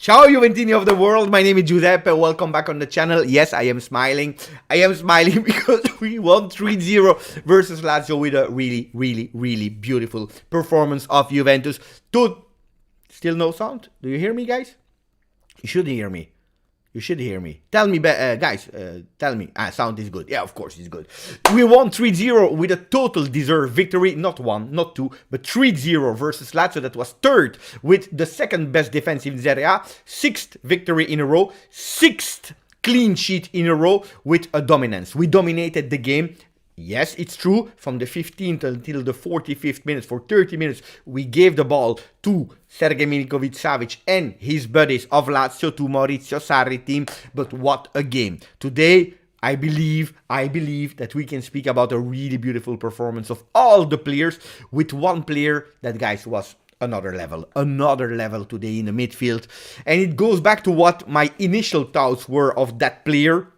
Ciao Juventini of the world, my name is Giuseppe, welcome back on the channel. Yes, I am smiling. I am smiling because we won 3-0 versus Lazio with a really beautiful performance of Juventus. Still no sound? Do you hear me, guys? You should hear me. You should hear me. Tell me, guys, tell me. Sound is good. Yeah, of course it's good. We won 3-0 with a total deserved victory. Not one, not two, but 3-0 versus Lazio. That was third with the second best defense in Serie. Sixth victory in a row. Sixth clean sheet in a row with a dominance. We dominated the game. Yes, it's true, from the 15th until the 45th minute, for 30 minutes, we gave the ball to Serie Milinkovic-Savic and his buddies of Lazio, to Maurizio Sarri team, but what a game. Today, I believe that we can speak about a really beautiful performance of all the players, with one player that, guys, was another level today in the midfield. And it goes back to what my initial thoughts were of that player.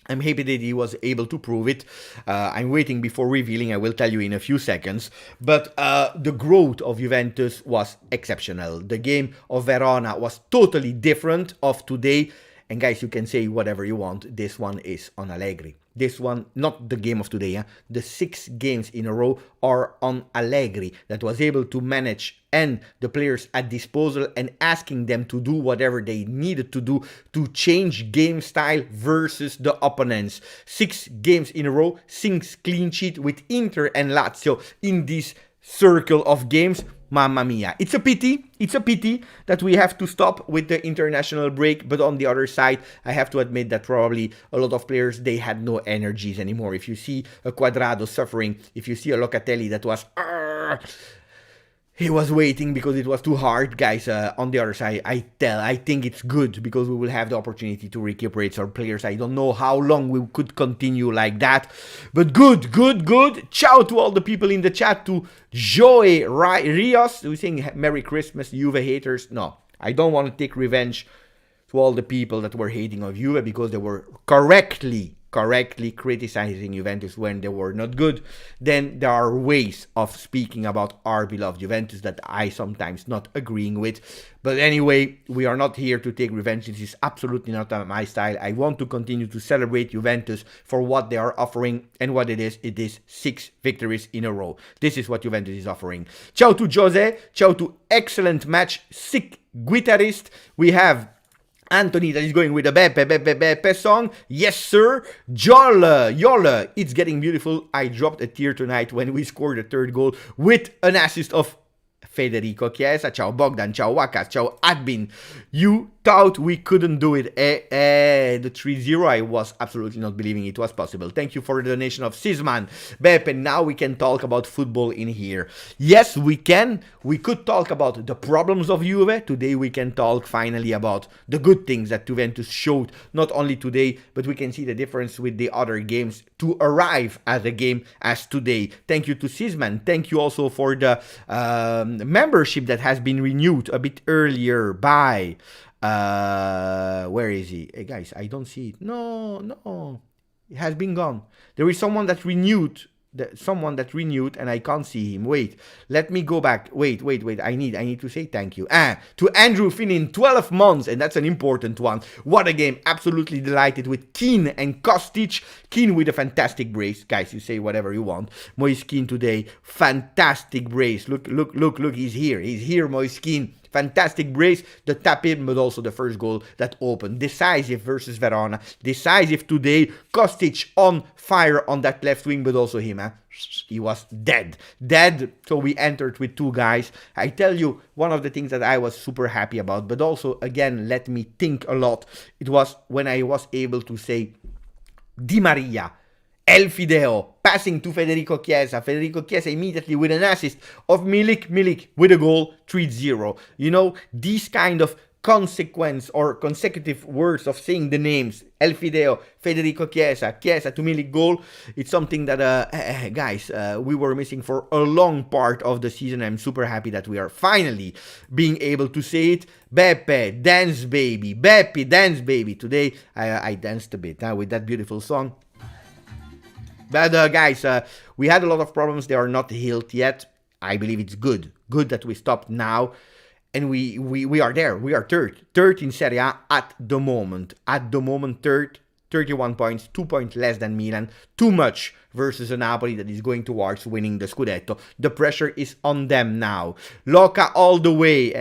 I'm happy that he was able to prove it. I'm waiting before revealing. I will tell you in a few seconds. But the growth of Juventus was exceptional. The game of Verona was totally different of today. And guys, you can say whatever you want. This one is on Allegri. This one, not the game of today. The 6 games in a row are on Allegri, that was able to manage and the players at disposal and asking them to do whatever they needed to do to change game style versus the opponents. 6 games in a row, 6 clean sheet with Inter and Lazio in this circle of games. Mamma mia. It's a pity that we have to stop with the international break, but on the other side, I have to admit that probably a lot of players, they had no energies anymore. If you see a Cuadrado suffering, if you see a Locatelli that was he was waiting because it was too hard, guys. On the other side, I think it's good because we will have the opportunity to recuperate our players. I don't know how long we could continue like that, but good. Ciao to all the people in the chat, to Joey Rios, who's saying Merry Christmas, Juve haters. No, I don't want to take revenge to all the people that were hating of Juve because they were correctly criticizing Juventus when they were not good. Then there are ways of speaking about our beloved Juventus that I sometimes not agreeing with. But anyway, we are not here to take revenge. This is absolutely not my style. I want to continue to celebrate Juventus for what they are offering, and what it is 6 victories in a row. This is what Juventus is offering. Ciao to Jose, ciao to excellent match, sick guitarist. We have Anthony that is going with a Beppe song. Yes, sir. Yola, it's getting beautiful. I dropped a tear tonight when we scored the 3rd goal with an assist of Federico Chiesa. Ciao Bogdan, ciao Wakas, ciao Adbin. You thought we couldn't do it. The 3-0, I was absolutely not believing it was possible. Thank you for the donation of Sisman. Beppe, now we can talk about football in here. Yes, we can. We could talk about the problems of Juve. Today we can talk finally about the good things that Juventus showed, not only today, but we can see the difference with the other games to arrive at a game as today. Thank you to Sisman. Thank you also for the membership that has been renewed a bit earlier by where is he? Hey guys, I don't see it. No, it has been gone. There is someone that renewed, and I can't see him. Wait, let me go back. Wait. I need to say thank you. To Andrew Finnin, 12 months, and that's an important one. What a game. Absolutely delighted with Kean and Kostic. Kean with a fantastic brace. Guys, you say whatever you want. Moise Kean today, fantastic brace. Look, he's here, Moise Kean. Fantastic brace, the tap in, but also the first goal that opened. Decisive versus Verona. Decisive today. Kostic on fire on that left wing, but also him. He was dead. So we entered with 2 guys. I tell you, one of the things that I was super happy about, but also, again, let me think a lot. It was when I was able to say Di Maria, El Fideo, passing to Federico Chiesa. Federico Chiesa immediately with an assist of Milik with a goal, 3-0. You know, these kind of consequence or consecutive words of saying the names, El Fideo, Federico Chiesa to Milik goal, it's something that, guys, we were missing for a long part of the season. I'm super happy that we are finally being able to say it. Beppe, dance baby. Today, I danced a bit with that beautiful song. But guys, we had a lot of problems. They are not healed yet. I believe it's good that we stopped now. and we are there. We are third in Serie A at the moment. At the moment, third, 31 points, 2 points less than Milan. Too much versus a Napoli that is going towards winning the Scudetto. The pressure is on them now. Loca all the way.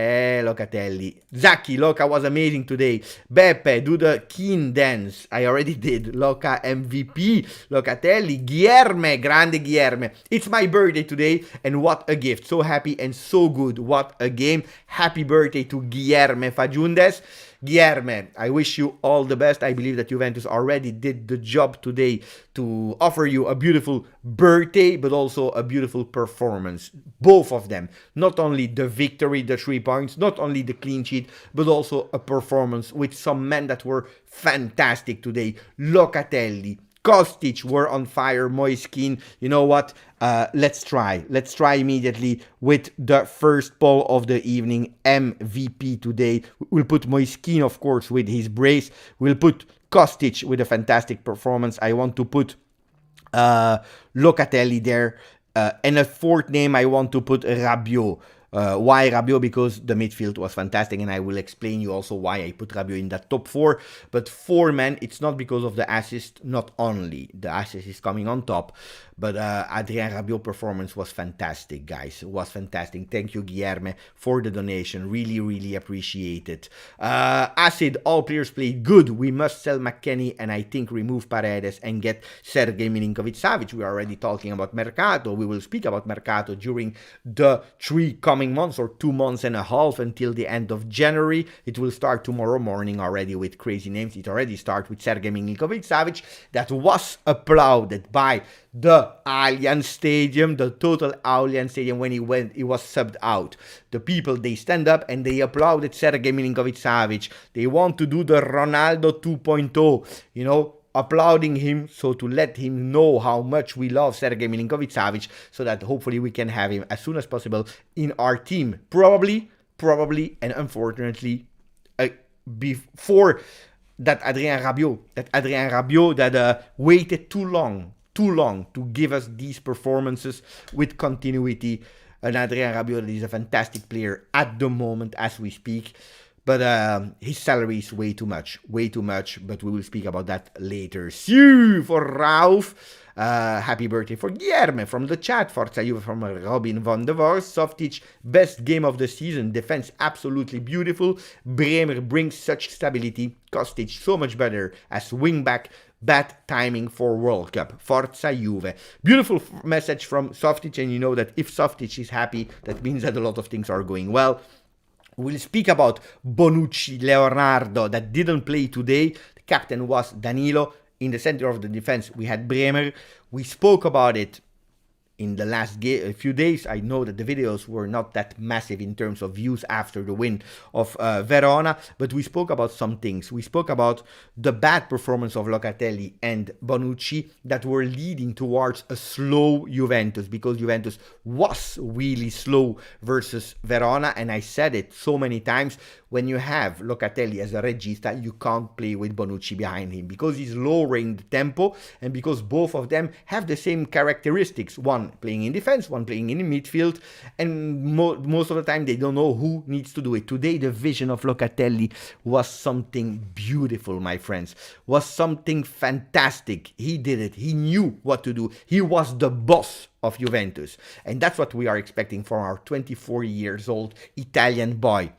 Locatelli. Zacchi, Loca was amazing today. Beppe, do the Kean dance. I already did. Loca MVP. Locatelli. Guilherme, grande Guilherme. It's my birthday today, and what a gift. So happy and so good. What a game. Happy birthday to Guilherme Fagundes. Guilherme, I wish you all the best. I believe that Juventus already did the job today to offer you a beautiful birthday, but also a beautiful performance. Both of them. Not only the victory, the 3 points, not only the clean sheet, but also a performance with some men that were fantastic today. Locatelli, Kostic were on fire. Moiskin, you know what? Let's try immediately with the first poll of the evening. MVP today. We'll put Moiskin, of course, with his brace. We'll put Kostic with a fantastic performance. I want to put Locatelli there. And a fourth name, I want to put Rabiot. Why Rabiot? Because the midfield was fantastic, and I will explain you also why I put Rabiot in that top 4. But 4 men, it's not because of the assist, not only. The assist is coming on top, but Adrien Rabiot performance was fantastic, guys. It was fantastic. Thank you, Guilherme, for the donation. Really, really appreciate it. Acid, all players played good. We must sell McKennie and I think remove Paredes and get Sergei Milinkovic-Savic. We are already talking about Mercato. We will speak about Mercato during the 3 coming months or 2 months and a half until the end of January. It will start tomorrow morning already with crazy names. It already started with Sergei Milinkovic-Savic that was applauded by the Allianz Stadium, the total Allianz Stadium. When he was subbed out. The people, they stand up and they applauded Sergei Milinkovic-Savic. They want to do the Ronaldo 2.0, you know, applauding him, so to let him know how much we love Sergei Milinkovic-Savic, so that hopefully we can have him as soon as possible in our team. Probably, and unfortunately, before that Adrien Rabiot that waited too long to give us these performances with continuity. And Adrien Rabiot is a fantastic player at the moment as we speak. But his salary is way too much, but we will speak about that later. See for Ralph. Happy birthday for Guilherme from the chat. Forza Juve from Robin van der Vorst. Softic, best game of the season. Defense absolutely beautiful. Bremer brings such stability. Kostic so much better as wingback. Bad timing for World Cup. Forza Juve. Beautiful message from Softic, and you know that if Softic is happy, that means that a lot of things are going well. We'll speak about Bonucci, Leonardo, that didn't play today. The captain was Danilo. In the center of the defense, we had Bremer. We spoke about it in the last few days. I know that the videos were not that massive in terms of views after the win of Verona, but we spoke about some things. We spoke about the bad performance of Locatelli and Bonucci that were leading towards a slow Juventus, because Juventus was really slow versus Verona, and I said it so many times. When you have Locatelli as a regista, you can't play with Bonucci behind him, because he's lowering the tempo, and because both of them have the same characteristics. One playing in defense, one playing in midfield, and most of the time they don't know who needs to do it. Today the vision of Locatelli was something beautiful, my friends. Was something fantastic. He did it. He knew what to do. He was the boss of Juventus, and that's what we are expecting from our 24 years old Italian boy.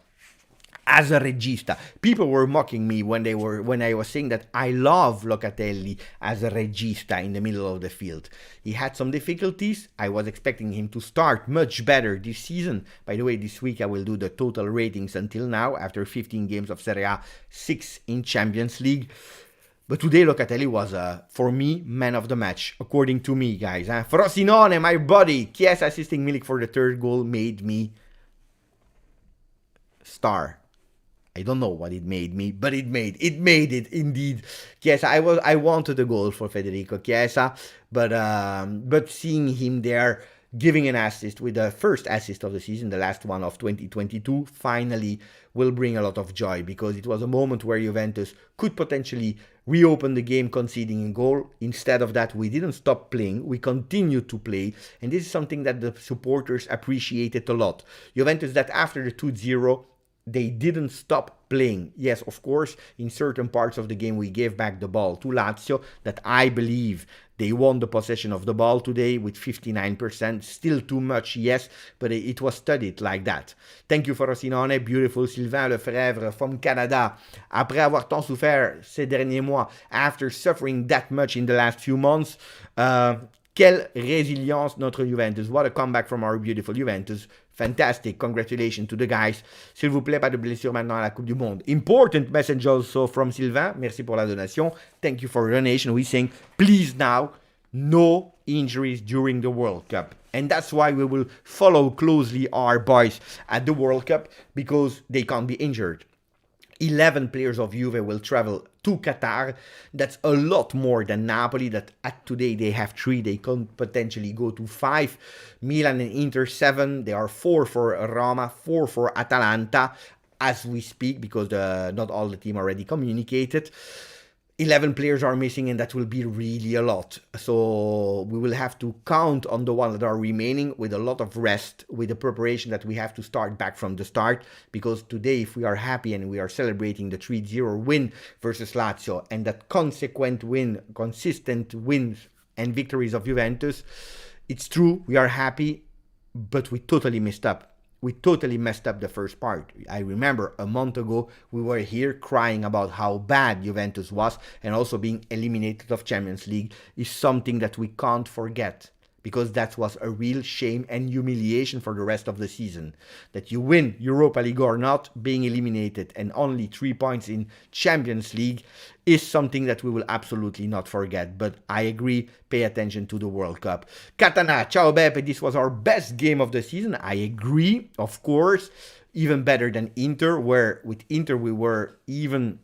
As a regista, people were mocking me when I was saying that I love Locatelli as a regista in the middle of the field. He had some difficulties. I was expecting him to start much better this season. By the way, this week I will do the total ratings until now, after 15 games of Serie A, 6 in Champions League. But today Locatelli was, for me, man of the match, according to me, guys. Frosinone, my buddy, Chiesa assisting Milik for the 3rd goal made me star. I don't know what it made me, but it made it indeed. Chiesa, I wanted a goal for Federico Chiesa, but seeing him there, giving an assist with the first assist of the season, the last one of 2022, finally will bring a lot of joy, because it was a moment where Juventus could potentially reopen the game conceding a goal. Instead of that, we didn't stop playing, we continued to play, and this is something that the supporters appreciated a lot. Juventus, that after the 2-0, they didn't stop playing. Yes, of course, in certain parts of the game we gave back the ball to Lazio, that I believe they won the possession of the ball today with 59%. Still too much, yes, but it was studied like that. Thank you for Rosinone. Beautiful. Sylvain Lefebvre from Canada. Après avoir tant souffert ces derniers mois, after suffering that much in the last few months, quelle résilience notre Juventus. What a comeback from our beautiful Juventus. Fantastic. Congratulations to the guys. S'il vous plaît, pas de blessure maintenant à la Coupe du Monde. Important message also from Sylvain. Merci pour la donation. Thank you for the donation. We saying, please now, no injuries during the World Cup. And that's why we will follow closely our boys at the World Cup, because they can't be injured. 11 players of Juve will travel to Qatar. That's a lot more than Napoli, that at today they have 3. They can potentially go to 5. Milan and Inter 7. There are 4 for Roma, 4 for Atalanta as we speak, because not all the team already communicated. 11 players are missing, and that will be really a lot. So we will have to count on the ones that are remaining with a lot of rest, with the preparation that we have to start back from the start. Because today, if we are happy and we are celebrating the 3-0 win versus Lazio, and that consequent win, consistent wins and victories of Juventus, it's true, we are happy, but we totally messed up. We totally messed up the first part. I remember a month ago, we were here crying about how bad Juventus was, and also being eliminated of Champions League is something that we can't forget, because that was a real shame and humiliation for the rest of the season. That you win Europa League or not, being eliminated and only 3 points in Champions League is something that we will absolutely not forget. But I agree, pay attention to the World Cup. Katana, ciao Beppe, this was our best game of the season. I agree, of course, even better than Inter, where with Inter we were even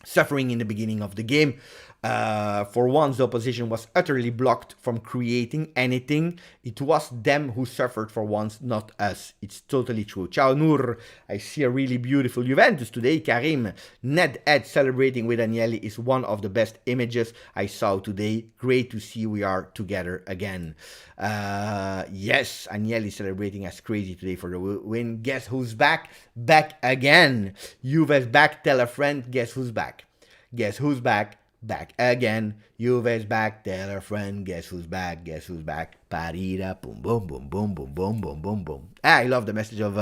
suffering in the beginning of the game. For once, the opposition was utterly blocked from creating anything. It was them who suffered for once, not us. It's totally true. Ciao Nur, I see a really beautiful Juventus today. Karim, Ned Ed celebrating with Agnelli is one of the best images I saw today. Great to see we are together again. Yes, Agnelli celebrating as crazy today for the win. Guess who's back? Back again. Juve's back. Tell a friend. Guess who's back? Guess who's back? Back again. Juve's back. Tell a friend. Guess who's back? Guess who's back? Parida. Boom, boom, boom, boom, boom, boom, boom, boom, boom. I love the message of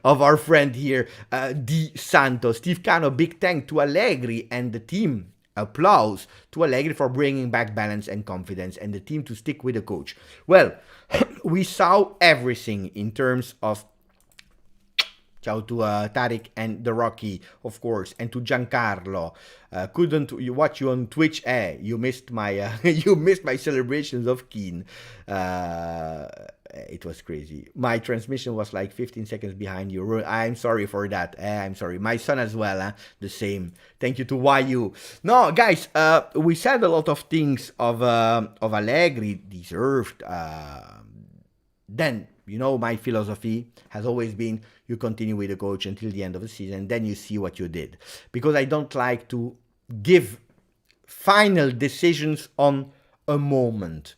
our friend here, Di Santos. Steve Cano, big thank to Allegri and the team. Applause to Allegri for bringing back balance and confidence, and the team to stick with the coach. Well, we saw everything in terms of ciao to Tariq and the Rocky, of course, and to Giancarlo. Couldn't watch you on Twitch? You missed my you missed my celebrations of Kean. It was crazy. My transmission was like 15 seconds behind you. I'm sorry for that. I'm sorry. My son as well. The same. Thank you to YU. No, guys, we said a lot of things of Allegri deserved. Then, you know, my philosophy has always been you continue with the coach until the end of the season, then you see what you did. Because I don't like to give final decisions on a moment.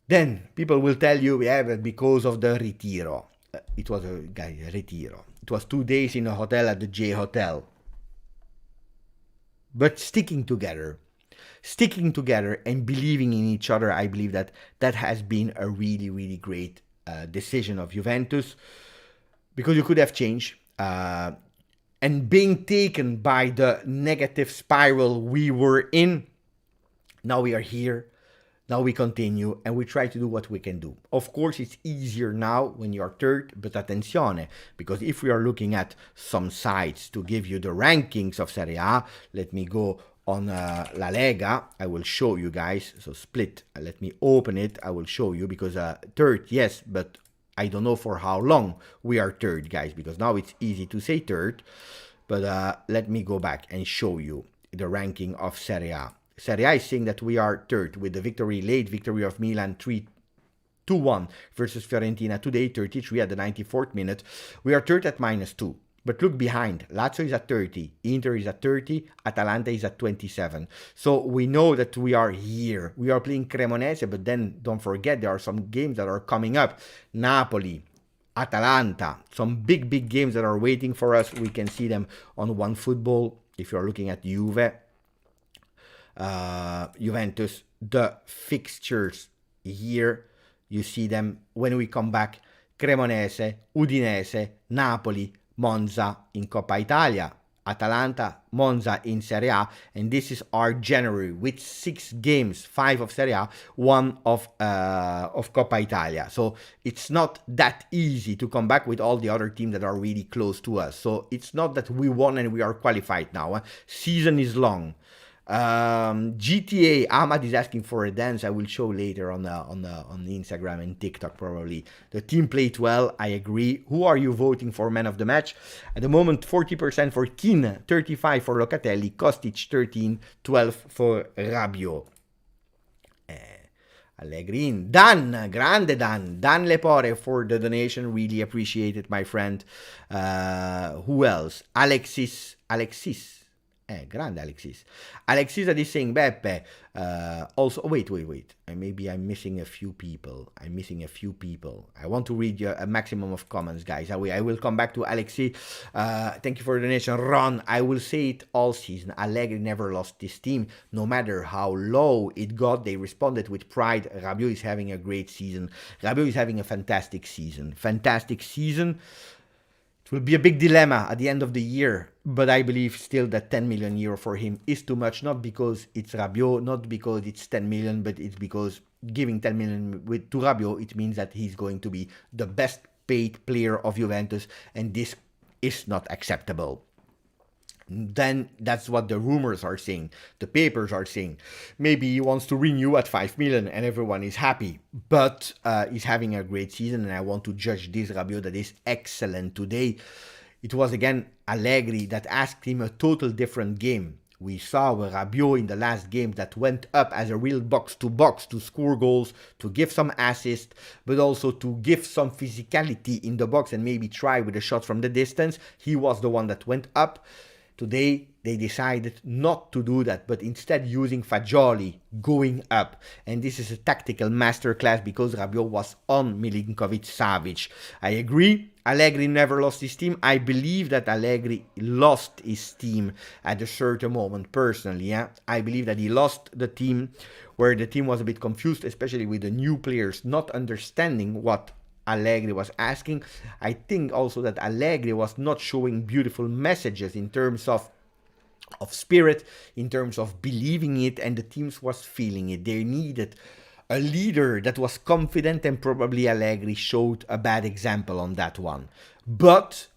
Then people will tell you, yeah, but because of the retiro. It was a retiro. It was 2 days in a hotel at the J Hotel. But sticking together and believing in each other, I believe that has been a really, really great decision of Juventus, because you could have changed. And being taken by the negative spiral we were in, now we are here. Now we continue and we try to do what we can do. Of course, it's easier now when you are third, but attenzione, because if we are looking at some sites to give you the rankings of Serie A, let me go on La Lega. I will show you guys. So split, let me open it. I will show you, because third, yes, but I don't know for how long we are third, guys, because now it's easy to say third. But let me go back and show you the ranking of Serie A. Serie A is saying that we are third with the late victory of Milan 2-1 versus Fiorentina today, 33 at the 94th minute. We are third at -2. But look behind. Lazio is at 30. Inter is at 30. Atalanta is at 27. So we know that we are here. We are playing Cremonese, but then don't forget there are some games that are coming up. Napoli, Atalanta, some big games that are waiting for us. We can see them on OneFootball. If you're looking at Juve, Juventus, the fixtures here, you see them when we come back. Cremonese, Udinese, Napoli, Monza in Coppa Italia, Atalanta, Monza in Serie A, and this is our January with 6 games, 5 of Serie A, 1 of Coppa Italia. So it's not that easy to come back with all the other teams that are really close to us. So it's not that we won and we are qualified now. Season is long. GTA Ahmad is asking for a dance. I will show later on Instagram and TikTok probably. The team played well, I agree. Who are you voting for man of the match? At the moment 40% for Kean, 35 for Locatelli, Kostic 13, 12 for Rabiots. Allegri in. Dan, grande Dan Lepore for the donation, really appreciate it, my friend. Who else? Alexis. Grande Alexis. Alexis is saying Beppe. Also, wait. Maybe I'm missing a few people. I want to read you a maximum of comments, guys. I will come back to Alexis. Thank you for the donation. Ron, I will say it all season. Allegri never lost this team. No matter how low it got, they responded with pride. Rabiots is having a great season. Rabiots is having a fantastic season. It will be a big dilemma at the end of the year, but I believe still that 10 million euro for him is too much, not because it's Rabiot, not because it's 10 million, but it's because giving 10 million to Rabiot, it means that he's going to be the best paid player of Juventus, and this is not acceptable. Then that's what the rumors are saying, the papers are saying. Maybe he wants to renew at 5 million and everyone is happy, but he's having a great season, and I want to judge this Rabiot that is excellent today. It was again Allegri that asked him a total different game. We saw Rabiot in the last game that went up as a real box-to-box to score goals, to give some assists, but also to give some physicality in the box and maybe try with a shot from the distance. He was the one that went up. Today, they decided not to do that, but instead using Fagioli going up. And this is a tactical masterclass because Rabiot was on Milinkovic-Savic. I agree, Allegri never lost his team. I believe that Allegri lost his team at a certain moment, personally. I believe that he lost the team where the team was a bit confused, especially with the new players not understanding what Allegri was asking. I think also that Allegri was not showing beautiful messages in terms of spirit, in terms of believing it, and the teams was feeling it. They needed a leader that was confident, and probably Allegri showed a bad example on that one. But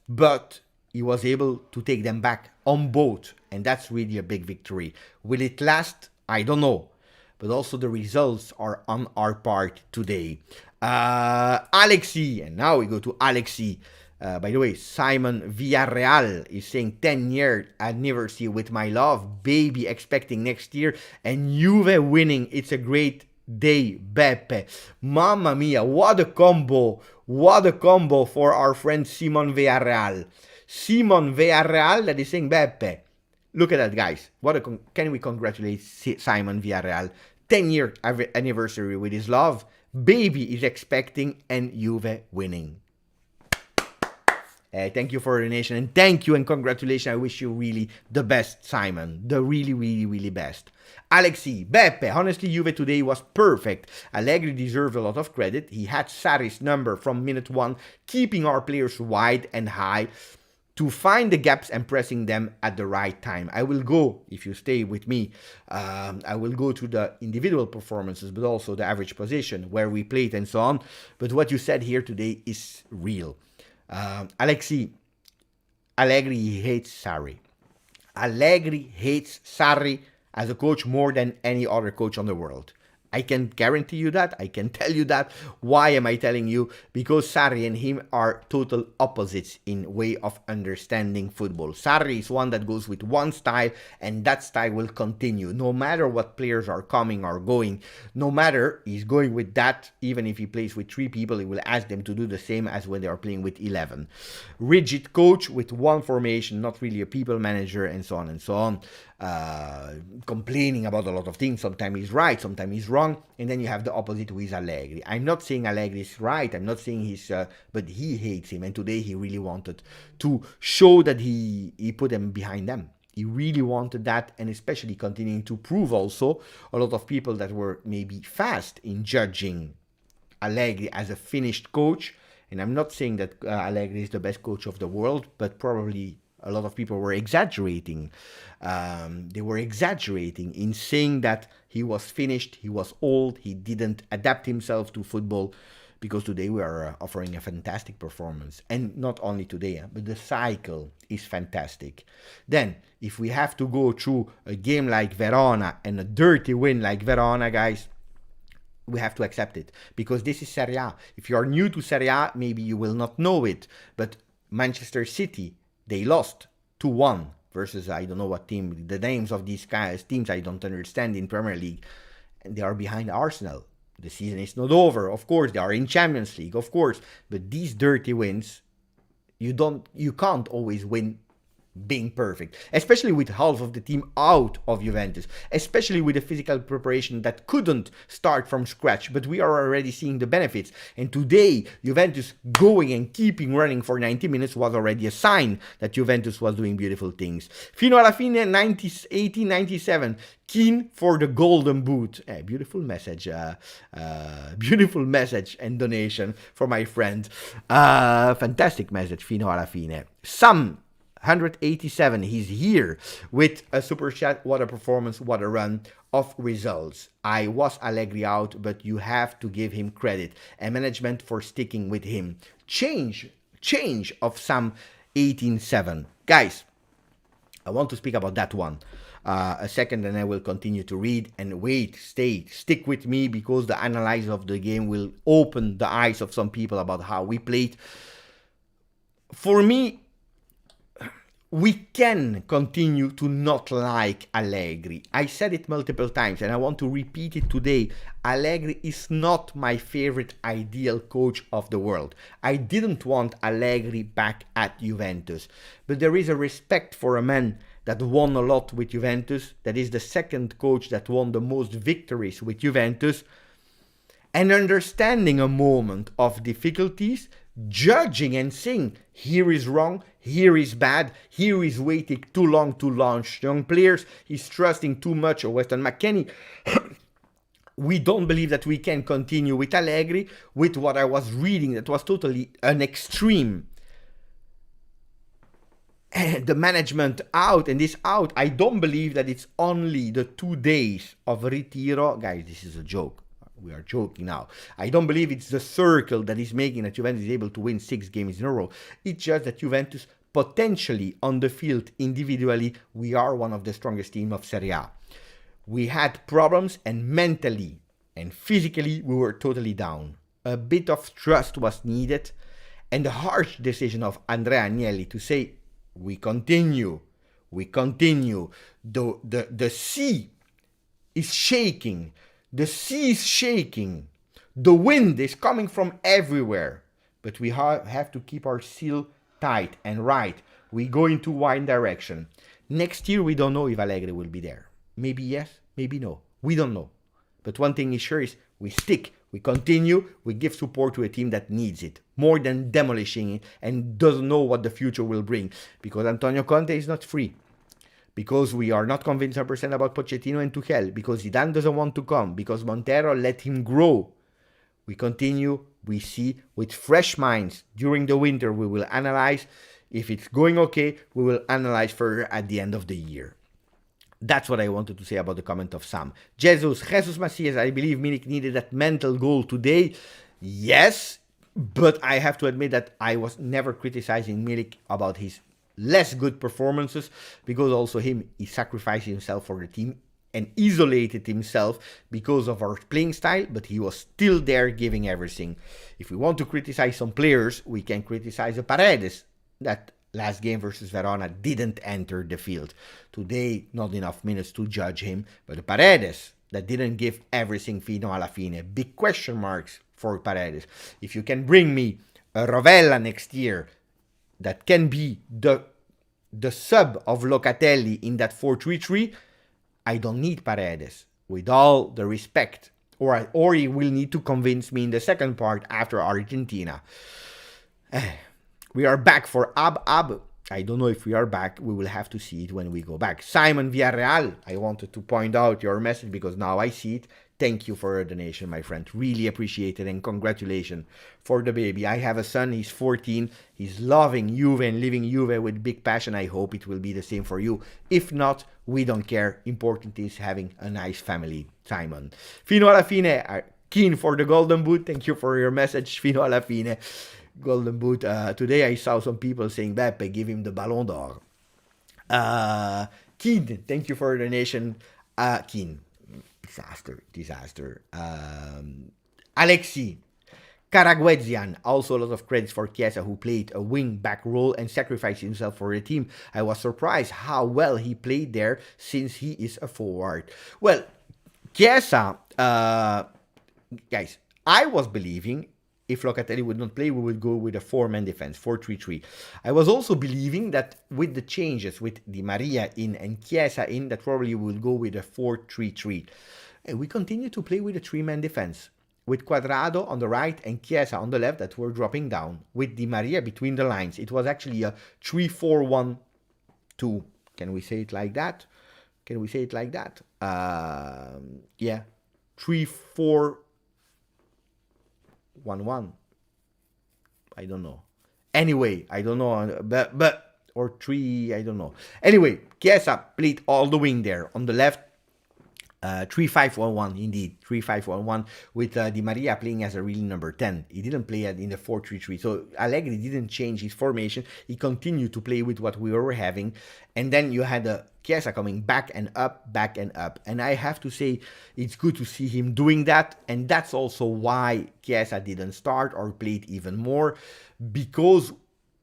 he was able to take them back on both, and that's really a big victory. Will it last? I don't know. But also the results are on our part today. Alexi, and now we go to Alexi. By the way, Simon Villarreal is saying 10-year anniversary with my love, baby expecting next year, and Juve winning. It's a great day, Beppe. Mamma mia, what a combo for our friend Simon Villarreal. Simon Villarreal that is saying Beppe. Look at that, guys. Can we congratulate Simon Villarreal? 10-year anniversary with his love. Baby is expecting and Juve winning. Thank you for the donation, and thank you and congratulations. I wish you really the best, Simon. The really best. Alexi, Beppe, honestly, Juve today was perfect. Allegri deserves a lot of credit. He had Sarri's number from minute 1, keeping our players wide and high to find the gaps and pressing them at the right time. I will go, if you stay with me, I will go to the individual performances, but also the average position, where we played and so on. But what you said here today is real. Alexi, Allegri hates Sarri. Allegri hates Sarri as a coach more than any other coach on the world. I can guarantee you that. I can tell you that. Why am I telling you? Because Sarri and him are total opposites in way of understanding football. Sarri is one that goes with one style, and that style will continue. No matter what players are coming or going, no matter, he's going with that. Even if he plays with 3 people, he will ask them to do the same as when they are playing with 11. Rigid coach with one formation, not really a people manager, and so on and so on. Complaining about a lot of things. Sometimes he's right, sometimes he's wrong, and then you have the opposite with Allegri. I'm not saying Allegri is right, I'm not saying he's but he hates him, and today he really wanted to show that he put them behind them. He really wanted that, and especially continuing to prove also a lot of people that were maybe fast in judging Allegri as a finished coach. And I'm not saying that Allegri is the best coach of the world, but probably a lot of people were exaggerating. They were exaggerating in saying that he was finished, he was old, he didn't adapt himself to football, because today we are offering a fantastic performance. And not only today, but the cycle is fantastic. Then, if we have to go through a game like Verona and a dirty win like Verona, guys, we have to accept it, because this is Serie A. If you are new to Serie A, maybe you will not know it, but Manchester City, they lost 2-1 versus I don't know what team. The names of these teams I don't understand in Premier League. And they are behind Arsenal. The season is not over. Of course, they are in Champions League, of course. But these dirty wins, you can't always win being perfect, especially with half of the team out of Juventus, especially with a physical preparation that couldn't start from scratch, but we are already seeing the benefits. And today, Juventus going and keeping running for 90 minutes was already a sign that Juventus was doing beautiful things. Fino alla fine, 1897, Kean for the golden boot. Beautiful message, beautiful message and donation for my friend. Fantastic message, Fino alla fine. Some 187, he's here with a super chat. What a performance, what a run of results. I was Allegri out, but you have to give him credit and management for sticking with him. Change of some 18-7. Guys, I want to speak about that one a second, and I will continue to read. And wait, stick with me, because the analysis of the game will open the eyes of some people about how we played. For me, we can continue to not like Allegri. I said it multiple times, and I want to repeat it today. Allegri is not my favorite ideal coach of the world. I didn't want Allegri back at Juventus. But there is a respect for a man that won a lot with Juventus. That is the second coach that won the most victories with Juventus. And understanding a moment of difficulties, judging and saying, here is wrong, here is bad, here is waiting too long to launch young players, he's trusting too much of Weston McKennie. We don't believe that we can continue with Allegri, with what I was reading that was totally an extreme. And the management out, and this out, I don't believe that it's only the 2 days of Retiro. Guys, this is a joke. We are joking now. I don't believe it's the circle that is making that Juventus is able to win 6 games in a row. It's just that Juventus, potentially on the field, individually, we are one of the strongest teams of Serie A. We had problems, and mentally and physically, we were totally down. A bit of trust was needed, and the harsh decision of Andrea Agnelli to say, we continue. The sea is shaking. The sea is shaking. The wind is coming from everywhere. But we have to keep our seal tight and right. We go into one direction. Next year, we don't know if Allegri will be there. Maybe yes, maybe no. We don't know. But one thing is sure is we stick, we continue, we give support to a team that needs it. More than demolishing it and doesn't know what the future will bring. Because Antonio Conte is not free. Because we are not convinced 100% about Pochettino and Tuchel. Because Zidane doesn't want to come. Because Montero let him grow. We continue, we see, with fresh minds. During the winter, we will analyze. If it's going okay, we will analyze further at the end of the year. That's what I wanted to say about the comment of Sam. Jesus Macias, I believe Milik needed that mental goal today. Yes, but I have to admit that I was never criticizing Milik about his less good performances, because also he sacrificed himself for the team and isolated himself because of our playing style, but he was still there giving everything. If we want to criticize some players, we can criticize Paredes, that last game versus Verona didn't enter the field. Today, not enough minutes to judge him, but Paredes, that didn't give everything fino alla fine. Big question marks for Paredes. If you can bring me a Rovella next year that can be the sub of Locatelli in that 4-3-3, I don't need Paredes, with all the respect. Or he will need to convince me in the second part after Argentina. We are back for Ab. I don't know if we are back. We will have to see it when we go back. Simon Villarreal, I wanted to point out your message because now I see it. Thank you for your donation, my friend. Really appreciate it, and congratulations for the baby. I have a son, he's 14. He's loving Juve and living Juve with big passion. I hope it will be the same for you. If not, we don't care. Important is having a nice family, Simon. Fino alla fine, Kean for the golden boot. Thank you for your message, Fino alla fine. Golden boot. Today I saw some people saying, Beppe, give him the Ballon d'Or. Kean, thank you for the donation. Kean. Disaster. Alexi Karaguezian, also a lot of credits for Chiesa, who played a wing-back role and sacrificed himself for the team. I was surprised how well he played there since he is a forward. Well, Chiesa, guys, I was believing if Locatelli would not play, we would go with a 4-man defense, 4-3-3. I was also believing that with the changes, with Di Maria in and Chiesa in, that probably we would go with a 4-3-3. And we continue to play with a 3-man defense, with Cuadrado on the right and Chiesa on the left that were dropping down, with Di Maria between the lines. It was actually a 3-4-1-2. Can we say it like that? Yeah. 3-4-1-1. I don't know. Anyway, I don't know. But or 3, I don't know. Anyway, Chiesa played all the wing there. On the left, 3-5-1-1, indeed. 3-5-1-1 with Di Maria playing as a real number 10. He didn't play in the 4-3-3. So Allegri didn't change his formation. He continued to play with what we were having. And then you had Chiesa coming back and up. And I have to say, it's good to see him doing that. And that's also why Chiesa didn't start or played even more. Because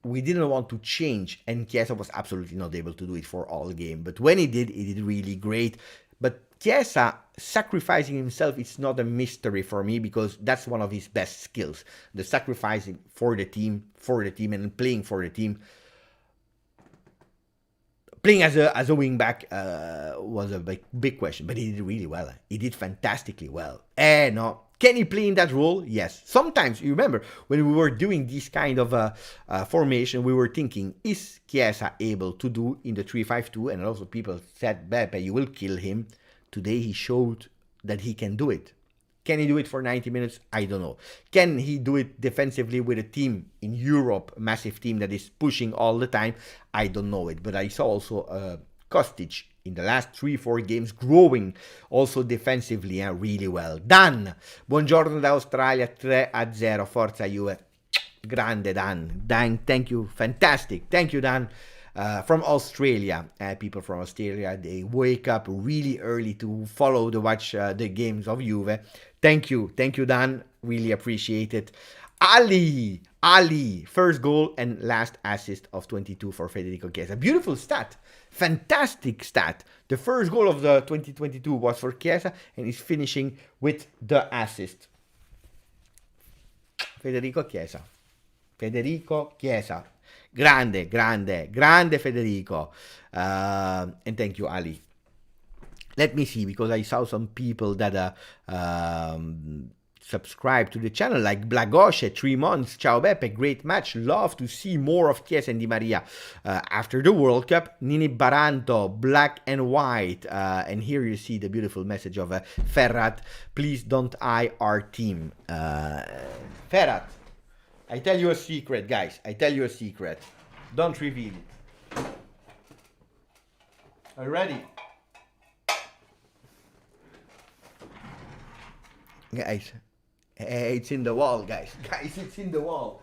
we didn't want to change. And Chiesa was absolutely not able to do it for all game. But when he did really great. But Chiesa sacrificing himself is not a mystery for me, because that's one of his best skills. The sacrificing for the team and playing for the team. Playing as a wing back was a big question, but he did really well. He did fantastically well. No, can he play in that role? Yes. Sometimes, you remember, when we were doing this kind of formation, we were thinking, is Chiesa able to do in the 3-5-2? And also people said, Beppe, you will kill him. Today he showed that he can do it. Can he do it for 90 minutes? I don't know. Can he do it defensively with a team in Europe, a massive team that is pushing all the time? I don't know it. But I saw also Kostic in the last 3-4 games growing also defensively really well. Dan, buongiorno da Australia, 3-0, Forza Juve. Grande Dan. Dan, thank you. Fantastic. Thank you, Dan. From Australia, people from Australia, they wake up really early to watch the games of Juve. Thank you, Dan. Really appreciate it. Ali, first goal and last assist of 22 for Federico Chiesa. Beautiful stat, fantastic stat. The first goal of the 2022 was for Chiesa, and he's finishing with the assist. Federico Chiesa. Grande Federico. And thank you, Ali. Let me see, because I saw some people that subscribe to the channel, like Blagoshe, 3 months. Ciao Beppe, great match. Love to see more of Chiesa and Di Maria after the World Cup. Nini Baranto, black and white. And here you see the beautiful message of Ferrat. Please don't eye our team. Ferrat, I tell you a secret, guys. Don't reveal it. Are you ready? Guys, it's in the wall, guys. It's in the wall.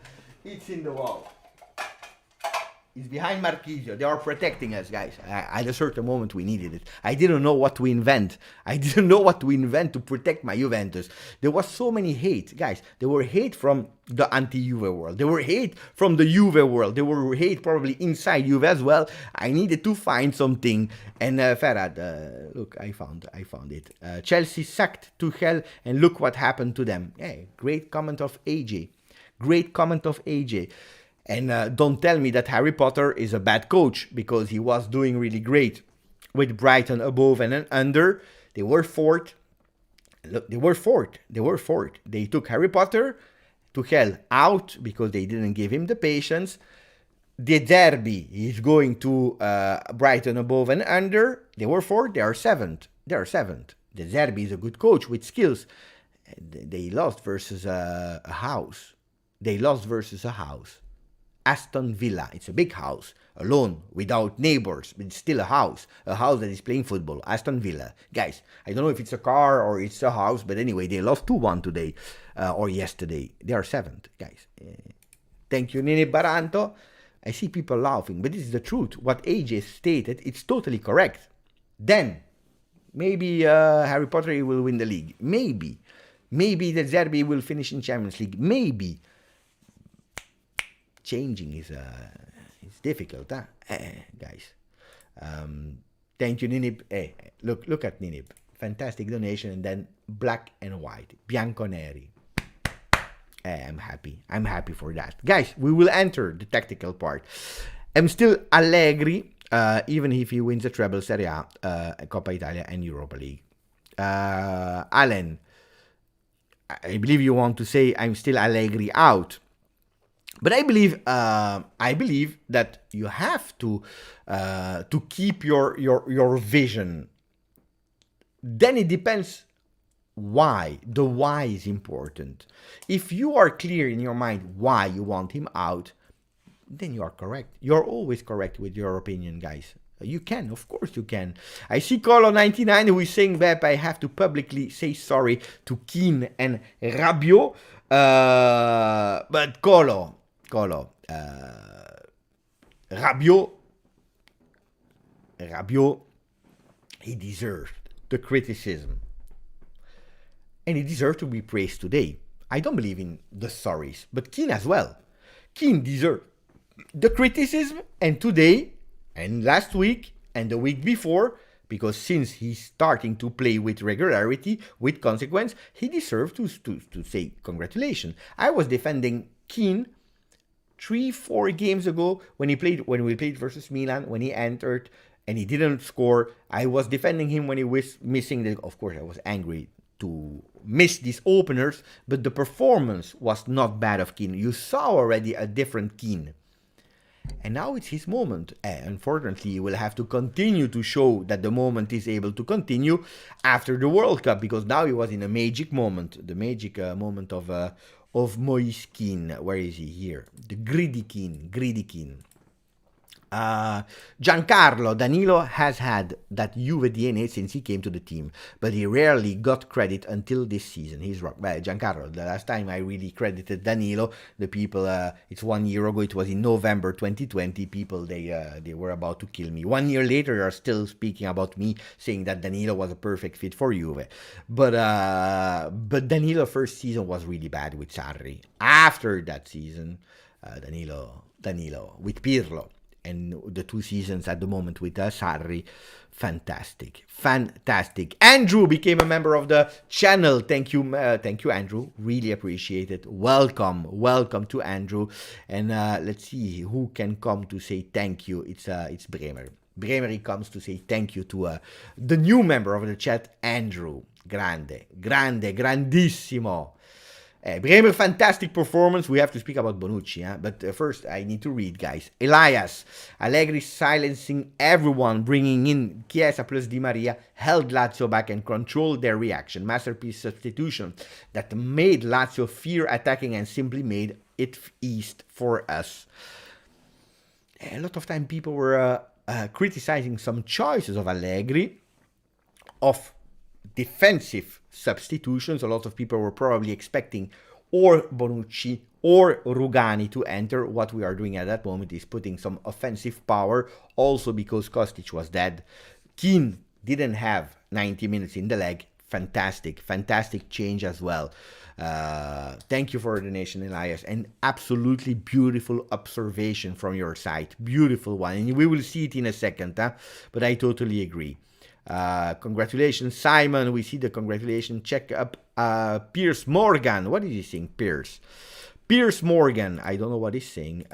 He's behind Marquisio. They are protecting us, guys. At a certain moment, we needed it. I didn't know what to invent. I didn't know what to invent to protect my Juventus. There was so many hate, guys. There were hate from the anti-Juve world. There were hate from the Juve world. There were hate probably inside Juve as well. I needed to find something. And Ferhat, look, I found it. Chelsea sacked Tuchel, and look what happened to them. Hey, great comment of AJ. Great comment of AJ. And don't tell me that Harry Potter is a bad coach, because he was doing really great with Brighton above and under. They were fourth. Look, they were fourth. They took Harry Potter to hell out because they didn't give him the patience. De Zerbi is going to Brighton above and under. They were fourth. They are seventh. De Zerbi is a good coach with skills. They lost versus a house. Aston Villa. It's a big house, alone, without neighbors, but it's still a house that is playing football. Aston Villa. Guys, I don't know if it's a car or it's a house, but anyway, they lost 2-1 today, or yesterday. They are seventh, guys. Thank you, Nini Baranto. I see people laughing, but this is the truth. What AJ stated, it's totally correct. Then, maybe Harry Potter will win the league. Maybe the Zerbi will finish in Champions League. Maybe. Changing is difficult, huh? Guys. Thank you, Ninib. Look at Ninib. Fantastic donation, and then black and white, bianconeri. I'm happy for that, guys. We will enter the tactical part. I'm still Allegri, even if he wins the treble, Serie A, Coppa Italia, and Europa League. Alan, I believe you want to say I'm still Allegri out. But I believe that you have to keep your vision. Then it depends why. The why is important. If you are clear in your mind why you want him out, then you are correct. You're always correct with your opinion, guys. You can, of course you can. I see Colo99 who is saying that I have to publicly say sorry to Kean and Rabiots. But Colo, Rabiot, he deserved the criticism. And he deserved to be praised today. I don't believe in the sorries, but Kean as well. Kean deserved the criticism, and today, and last week, and the week before, because since he's starting to play with regularity, with consequence, he deserved to say congratulations. I was defending Kean 3-4 games ago when we played versus Milan, when he entered and he didn't score. I was defending him when he was missing of course I was angry to miss these openers, but the performance was not bad of Kean. You saw already a different Kean. And now it's his moment. Unfortunately, he will have to continue to show that the moment is able to continue after the World Cup, because now he was in a magic moment, the magic moment of Moise Kean. Where is he? Here. The greedy Kean. Giancarlo Danilo has had that Juve DNA since he came to the team, but he rarely got credit until this season. He's wrong. Well, Giancarlo, the last time I really credited Danilo, the people, it's 1 year ago, it was in November 2020, people, they were about to kill me. 1 year later, they are still speaking about me, saying that Danilo was a perfect fit for Juve. But Danilo's first season was really bad with Sarri. After that season, Danilo with Pirlo, and the 2 seasons at the moment with Sarri, fantastic. Andrew became a member of the channel. Thank you, Andrew. Really appreciate it. Welcome to Andrew. And let's see who can come to say thank you. It's Bremer. Bremer comes to say thank you to the new member of the chat, Andrew. Grandissimo. Bremer, fantastic performance. We have to speak about Bonucci, but first I need to read, guys. Elias, Allegri silencing everyone, bringing in Chiesa plus Di Maria, held Lazio back and controlled their reaction. Masterpiece substitution that made Lazio fear attacking and simply made it east for us. A lot of time people were criticizing some choices of Allegri, of defensive substitutions. A lot of people were probably expecting or Bonucci or Rugani to enter. What we are doing at that moment is putting some offensive power, also because Kostic was dead. Kean didn't have 90 minutes in the leg. Fantastic change as well. Thank you for the donation, Elias, and absolutely beautiful observation from your side. Beautiful one, and we will see it in a second, but I totally agree. Congratulations, Simon. We see the congratulations. Check up Piers Morgan. What is he saying, Piers Morgan? I don't know what he's saying.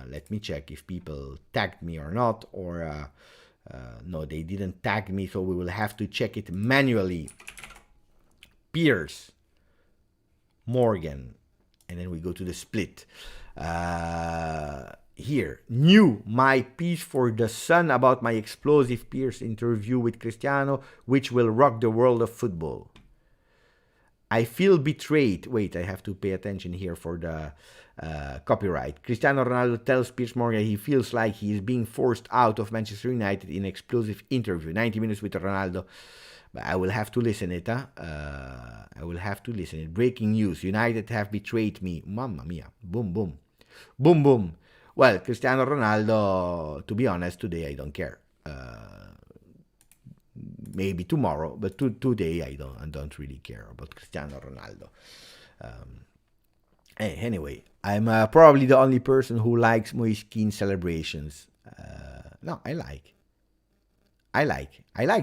Let me check if people tagged me or not, or no, they didn't tag me, so we will have to check it manually. Piers Morgan, and then we go to the split. Here, my piece for The Sun about my explosive Piers interview with Cristiano, which will rock the world of football. I feel betrayed. Wait, I have to pay attention here for the copyright. Cristiano Ronaldo tells Piers Morgan he feels like he is being forced out of Manchester United in explosive interview. 90 minutes with Ronaldo. But I will have to listen it, I will have to listen it. Breaking news. United have betrayed me. Mamma mia. Boom, boom. Boom, boom. Well, Cristiano Ronaldo, to be honest, today I don't care. Maybe tomorrow, but today I don't really care about Cristiano Ronaldo. Anyway, I'm probably the only person who likes Moise Kean celebrations. No, I like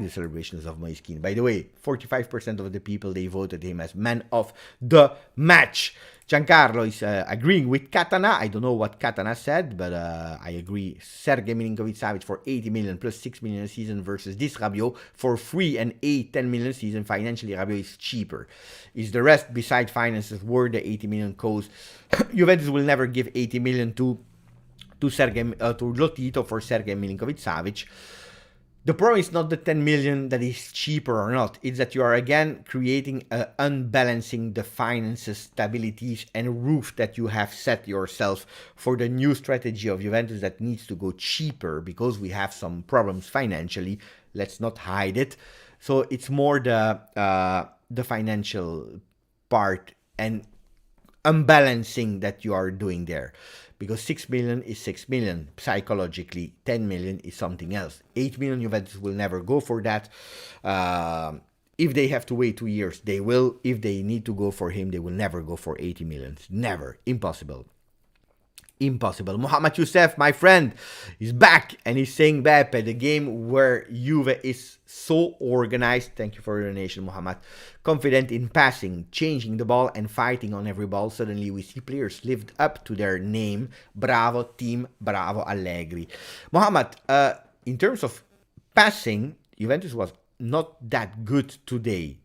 the celebrations of Moise Kean. By the way, 45% of the people, they voted him as man of the match. Giancarlo is agreeing with Katana. I don't know what Katana said, but I agree. Sergei Milinkovic-Savic for 80 million plus 6 million a season versus this Rabiot for 3 and 10 million a season. Financially, Rabiot is cheaper. Is the rest beside finances worth the 80 million cost? Juventus will never give 80 million to Lotito for Sergei Milinkovic-Savic. The problem is not the 10 million that is cheaper or not. It's that you are again creating unbalancing the finances, stabilities, and roof that you have set yourself for the new strategy of Juventus that needs to go cheaper because we have some problems financially. Let's not hide it. So it's more the financial part and unbalancing that you are doing there. Because 6 million is 6 million. Psychologically, 10 million is something else. 8 million, Juventus will never go for that. If they have to wait 2 years, they will. If they need to go for him, they will never go for 80 million. Never. Impossible. Impossible. Mohamed Youssef, my friend, is back and he's saying, Beppe, the game where Juve is so organized, thank you for your donation, Mohamed, confident in passing, changing the ball and fighting on every ball. Suddenly we see players lived up to their name. Bravo team, bravo Allegri. Mohamed, in terms of passing, Juventus was not that good today.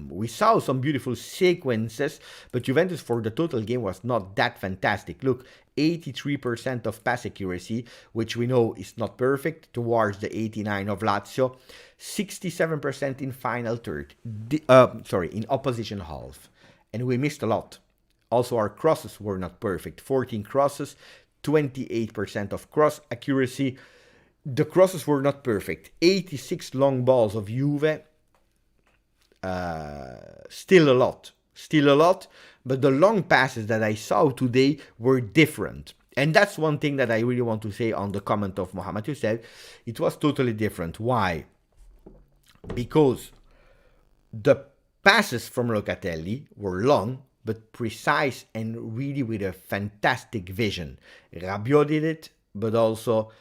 We saw some beautiful sequences, but Juventus for the total game was not that fantastic. Look, 83% of pass accuracy, which we know is not perfect, towards the 89 of Lazio. 67% in final third, in opposition half. And we missed a lot. Also, our crosses were not perfect. 14 crosses, 28% of cross accuracy. The crosses were not perfect. 86 long balls of Juve. Still a lot, but the long passes that I saw today were different. And that's one thing that I really want to say on the comment of Mohamed Youssef. It was totally different. Why? Because the passes from Locatelli were long, but precise and really with a fantastic vision. Rabiot did it, but also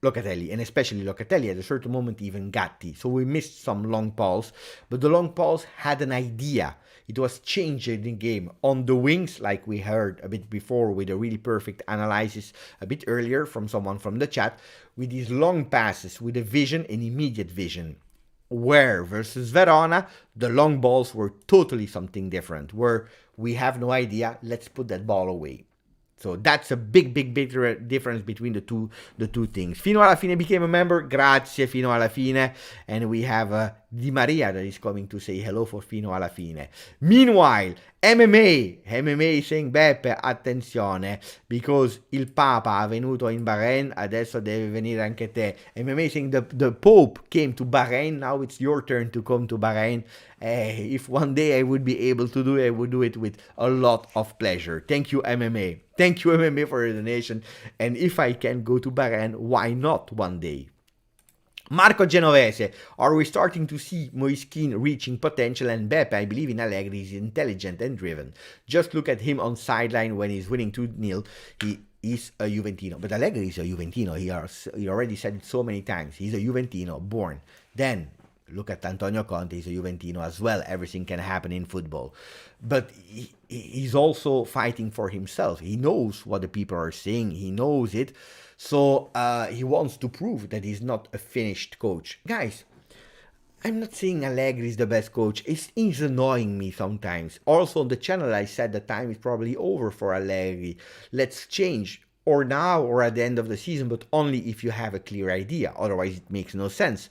Locatelli, and especially Locatelli at a certain moment, even Gatti. So we missed some long balls, but the long balls had an idea. It was changing the game on the wings, like we heard a bit before with a really perfect analysis a bit earlier from someone from the chat, with these long passes, with a vision, an immediate vision. Where versus Verona, the long balls were totally something different, where we have no idea, let's put that ball away. So that's a big difference between the two things. Fino alla fine became a member. Grazie, fino alla fine. And we have Di Maria that is coming to say hello for fino alla fine. Meanwhile, MMA saying Beppe, attenzione, because il Papa è venuto in Bahrain, adesso deve venire anche te. MMA saying the Pope came to Bahrain, now it's your turn to come to Bahrain. If one day I would be able to do it, I would do it with a lot of pleasure. Thank you, MMA. Thank you, MMA, for your donation. And if I can go to Bahrain, why not one day? Marco Genovese, are we starting to see Kean reaching potential? And Beppe, I believe in Allegri, is intelligent and driven. Just look at him on sideline when he's winning 2-0. He is a Juventino. But Allegri is a Juventino. He already said it so many times. He's a Juventino, born. Then, look at Antonio Conte, he's a Juventino as well. Everything can happen in football. But he's also fighting for himself. He knows what the people are saying. He knows it. So he wants to prove that he's not a finished coach. Guys, I'm not saying Allegri is the best coach. He's annoying me sometimes. Also on the channel I said the time is probably over for Allegri. Let's change. Or now or at the end of the season, but only if you have a clear idea. Otherwise it makes no sense.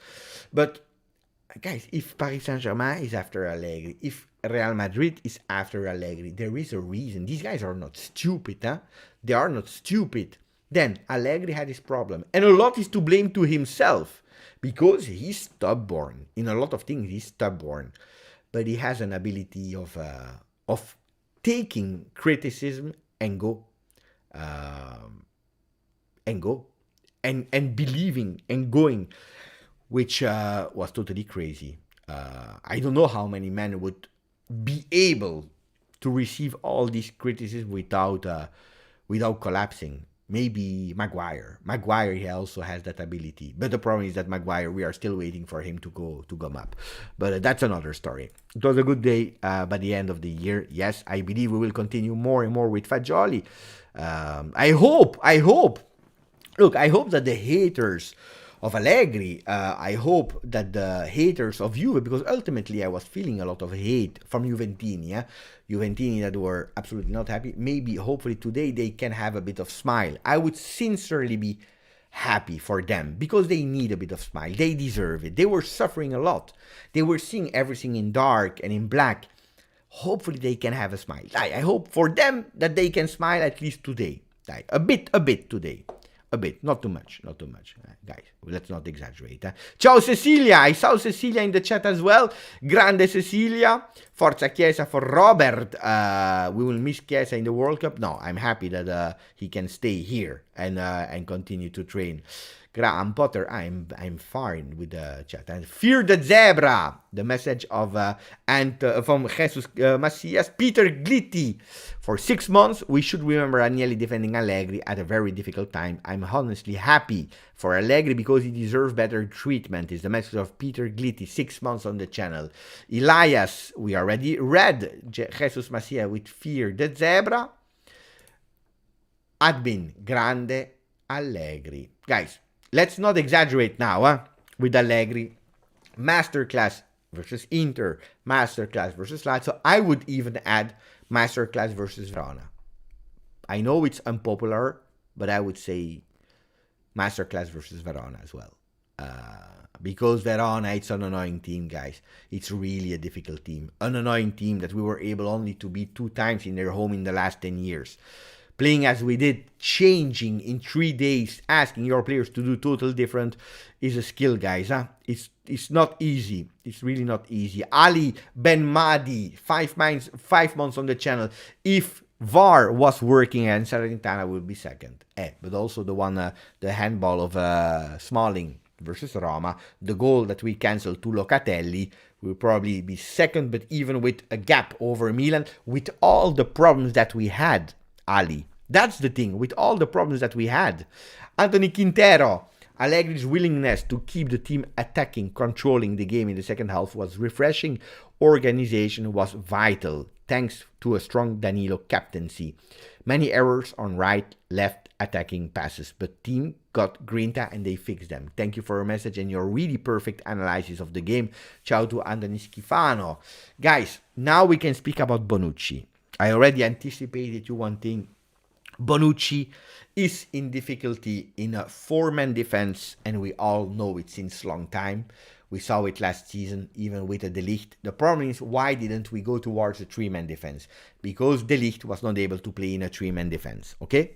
But guys, if Paris Saint-Germain is after Allegri, if Real Madrid is after Allegri, there is a reason. These guys are not stupid, huh? They are not stupid. Then Allegri had his problem. And a lot is to blame to himself. Because he's stubborn. In a lot of things, he's stubborn. But he has an ability of taking criticism and go. And believing and going. Which was totally crazy. I don't know how many men would be able to receive all this criticism without collapsing. Maybe Maguire. Maguire, he also has that ability. But the problem is that Maguire, we are still waiting for him to come up. But that's another story. It was a good day by the end of the year. Yes, I believe we will continue more and more with Fagioli. I hope. Look, I hope that the haters of Allegri, I hope that the haters of Juve, because ultimately I was feeling a lot of hate from Juventini, Juventini that were absolutely not happy. Maybe, hopefully today they can have a bit of smile. I would sincerely be happy for them because they need a bit of smile. They deserve it. They were suffering a lot. They were seeing everything in dark and in black. Hopefully they can have a smile. I hope for them that they can smile at least today. A bit today. A bit, not too much, guys, let's not exaggerate. Ciao Cecilia, I saw Cecilia in the chat as well. Grande Cecilia, Forza Chiesa for Robert. We will miss Chiesa in the World Cup. No, I'm happy that he can stay here and continue to train. Graham Potter, I'm fine with the chat. And Fear the Zebra, the message of from Jesus Macias. Peter Glitti, for 6 months, we should remember Agnelli defending Allegri at a very difficult time. I'm honestly happy for Allegri because he deserves better treatment, is the message of Peter Glitti, 6 months on the channel. Elias, we already read Jesus Macias with Fear the Zebra. Admin, Grande Allegri. Guys, let's not exaggerate now with Allegri. Masterclass versus Inter, masterclass versus Lazio. I would even add masterclass versus Verona. I know it's unpopular, but I would say masterclass versus Verona as well. Because Verona, it's an annoying team, guys. It's really a difficult team. An annoying team that we were able only to beat 2 times in their home in the last 10 years. Playing as we did, changing in 3 days, asking your players to do total different is a skill, guys. It's not easy. It's really not easy. Ali Ben Mahdi, 5 months on the channel. If VAR was working and Salernitana would be second. But also the handball of Smalling versus Roma, the goal that we cancelled to Locatelli will probably be second, but even with a gap over Milan, with all the problems that we had, Ali. That's the thing, with all the problems that we had. Anthony Quintero, Allegri's willingness to keep the team attacking, controlling the game in the second half was refreshing. Organization was vital, thanks to a strong Danilo captaincy. Many errors on right, left attacking passes, but team got grinta and they fixed them. Thank you for your message and your really perfect analysis of the game. Ciao to Anthony Schifano. Guys, now we can speak about Bonucci. I already anticipated you one thing. Bonucci is in difficulty in a four-man defense, and we all know it since long time. We saw it last season, even with a De Ligt. The problem is, why didn't we go towards a three-man defense? Because De Ligt was not able to play in a three-man defense, okay?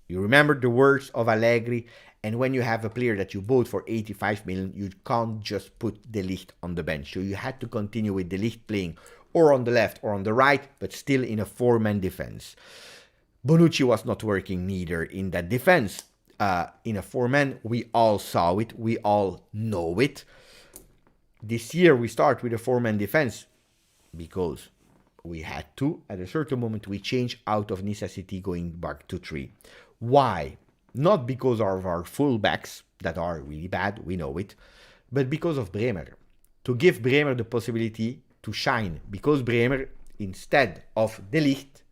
You remember the words of Allegri, and when you have a player that you bought for 85 million, you can't just put De Ligt on the bench. So you had to continue with De Ligt playing or on the left or on the right, but still in a four-man defense. Bonucci was not working neither in that defense. In a four-man, we all saw it, we all know it. This year we start with a four-man defense because we had to. At a certain moment we change out of necessity going back to three. Why? Not because of our fullbacks that are really bad, we know it, but because of Bremer. To give Bremer the possibility to shine, because Bremer, instead of De Ligt,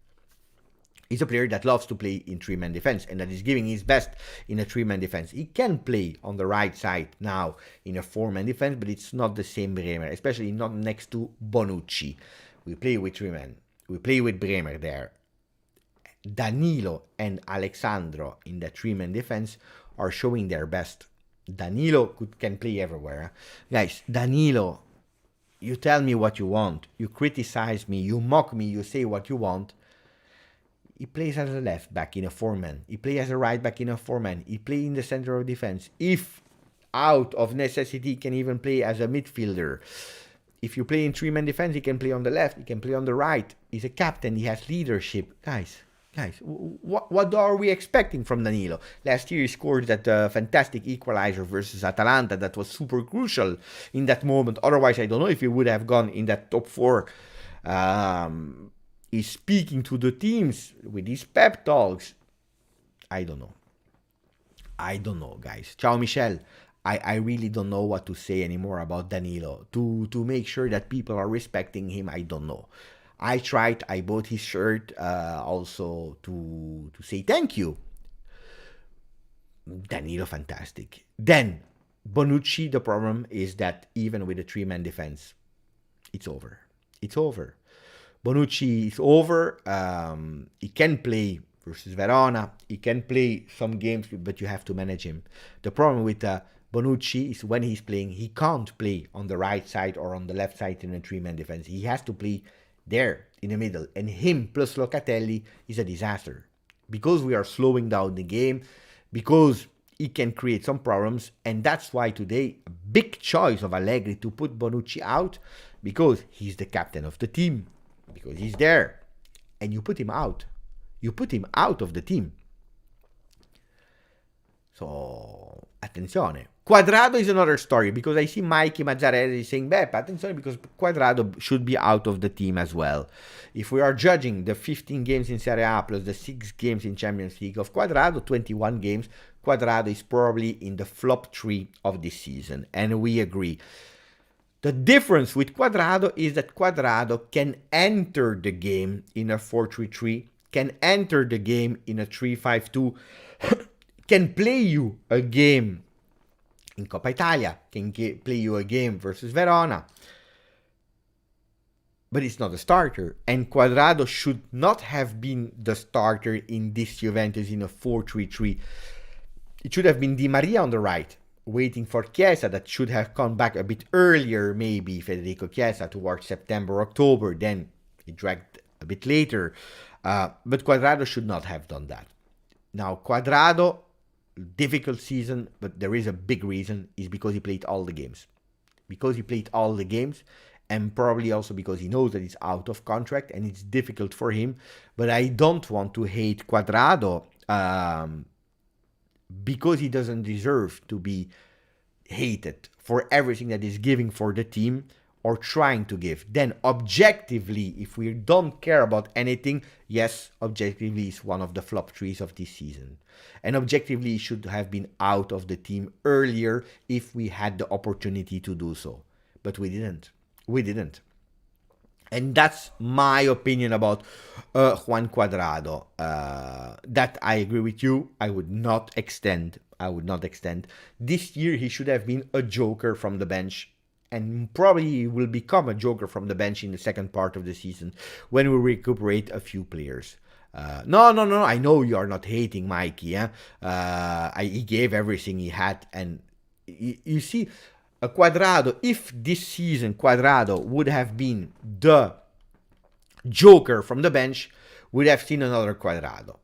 is a player that loves to play in three-man defense and that is giving his best in a three-man defense. He can play on the right side now in a four-man defense, but it's not the same Bremer, especially not next to Bonucci. We play with three-man. We play with Bremer there. Danilo and Alexandro in the three-man defense are showing their best. Danilo can play everywhere. Guys, Danilo, you tell me what you want. You criticize me. You mock me. You say what you want. He plays as a left back in a four-man. He plays as a right back in a four-man. He plays in the center of defense. If out of necessity, he can even play as a midfielder. If you play in three-man defense, he can play on the left. He can play on the right. He's a captain. He has leadership. Guys, what are we expecting from Danilo? Last year he scored that fantastic equalizer versus Atalanta that was super crucial in that moment. Otherwise, I don't know if he would have gone in that top four. He's speaking to the teams with his pep talks. I don't know, guys. Ciao, Michel. I really don't know what to say anymore about Danilo. To make sure that people are respecting him, I don't know. I tried. I bought his shirt also to say thank you. Danilo, fantastic. Then, Bonucci, the problem is that even with a three-man defense, it's over. It's over. Bonucci is over. He can play versus Verona. He can play some games, but you have to manage him. The problem with Bonucci is when he's playing, he can't play on the right side or on the left side in a three-man defense. He has to play there in the middle. And him plus Locatelli is a disaster. Because we are slowing down the game, because he can create some problems. And that's why today, a big choice of Allegri to put Bonucci out, because he's the captain of the team. Because he's there, and you put him out. You put him out of the team. So, attenzione. Cuadrado is another story, because I see Mikey Mazzarelli saying, attenzione, because Cuadrado should be out of the team as well. If we are judging the 15 games in Serie A plus the 6 games in Champions League of Cuadrado, 21 games, Cuadrado is probably in the flop 3 of this season, and we agree. The difference with Cuadrado is that Cuadrado can enter the game in a 4-3-3, can enter the game in a 3-5-2, can play you a game in Coppa Italia, can play you a game versus Verona, but it's not a starter. And Cuadrado should not have been the starter in this Juventus in a 4-3-3. It should have been Di Maria on the right, waiting for Chiesa, that should have come back a bit earlier, maybe Federico Chiesa, towards September, October. Then it dragged a bit later. But Cuadrado should not have done that. Now, Cuadrado, difficult season, but there is a big reason, is because he played all the games. Because he played all the games, and probably also because he knows that he's out of contract and it's difficult for him. But I don't want to hate Cuadrado, because he doesn't deserve to be hated for everything that he's giving for the team or trying to give. Then objectively, if we don't care about anything, yes, objectively he's one of the flop 3s of this season. And objectively he should have been out of the team earlier if we had the opportunity to do so. But we didn't. We didn't. And that's my opinion about Juan Cuadrado. That I agree with you. I would not extend. This year he should have been a joker from the bench. And probably he will become a joker from the bench in the second part of the season when we recuperate a few players. No. I know you are not hating Mikey. Yeah? He gave everything he had. And you see, a Cuadrado, if this season Cuadrado would have been the joker from the bench, we'd have seen another Cuadrado.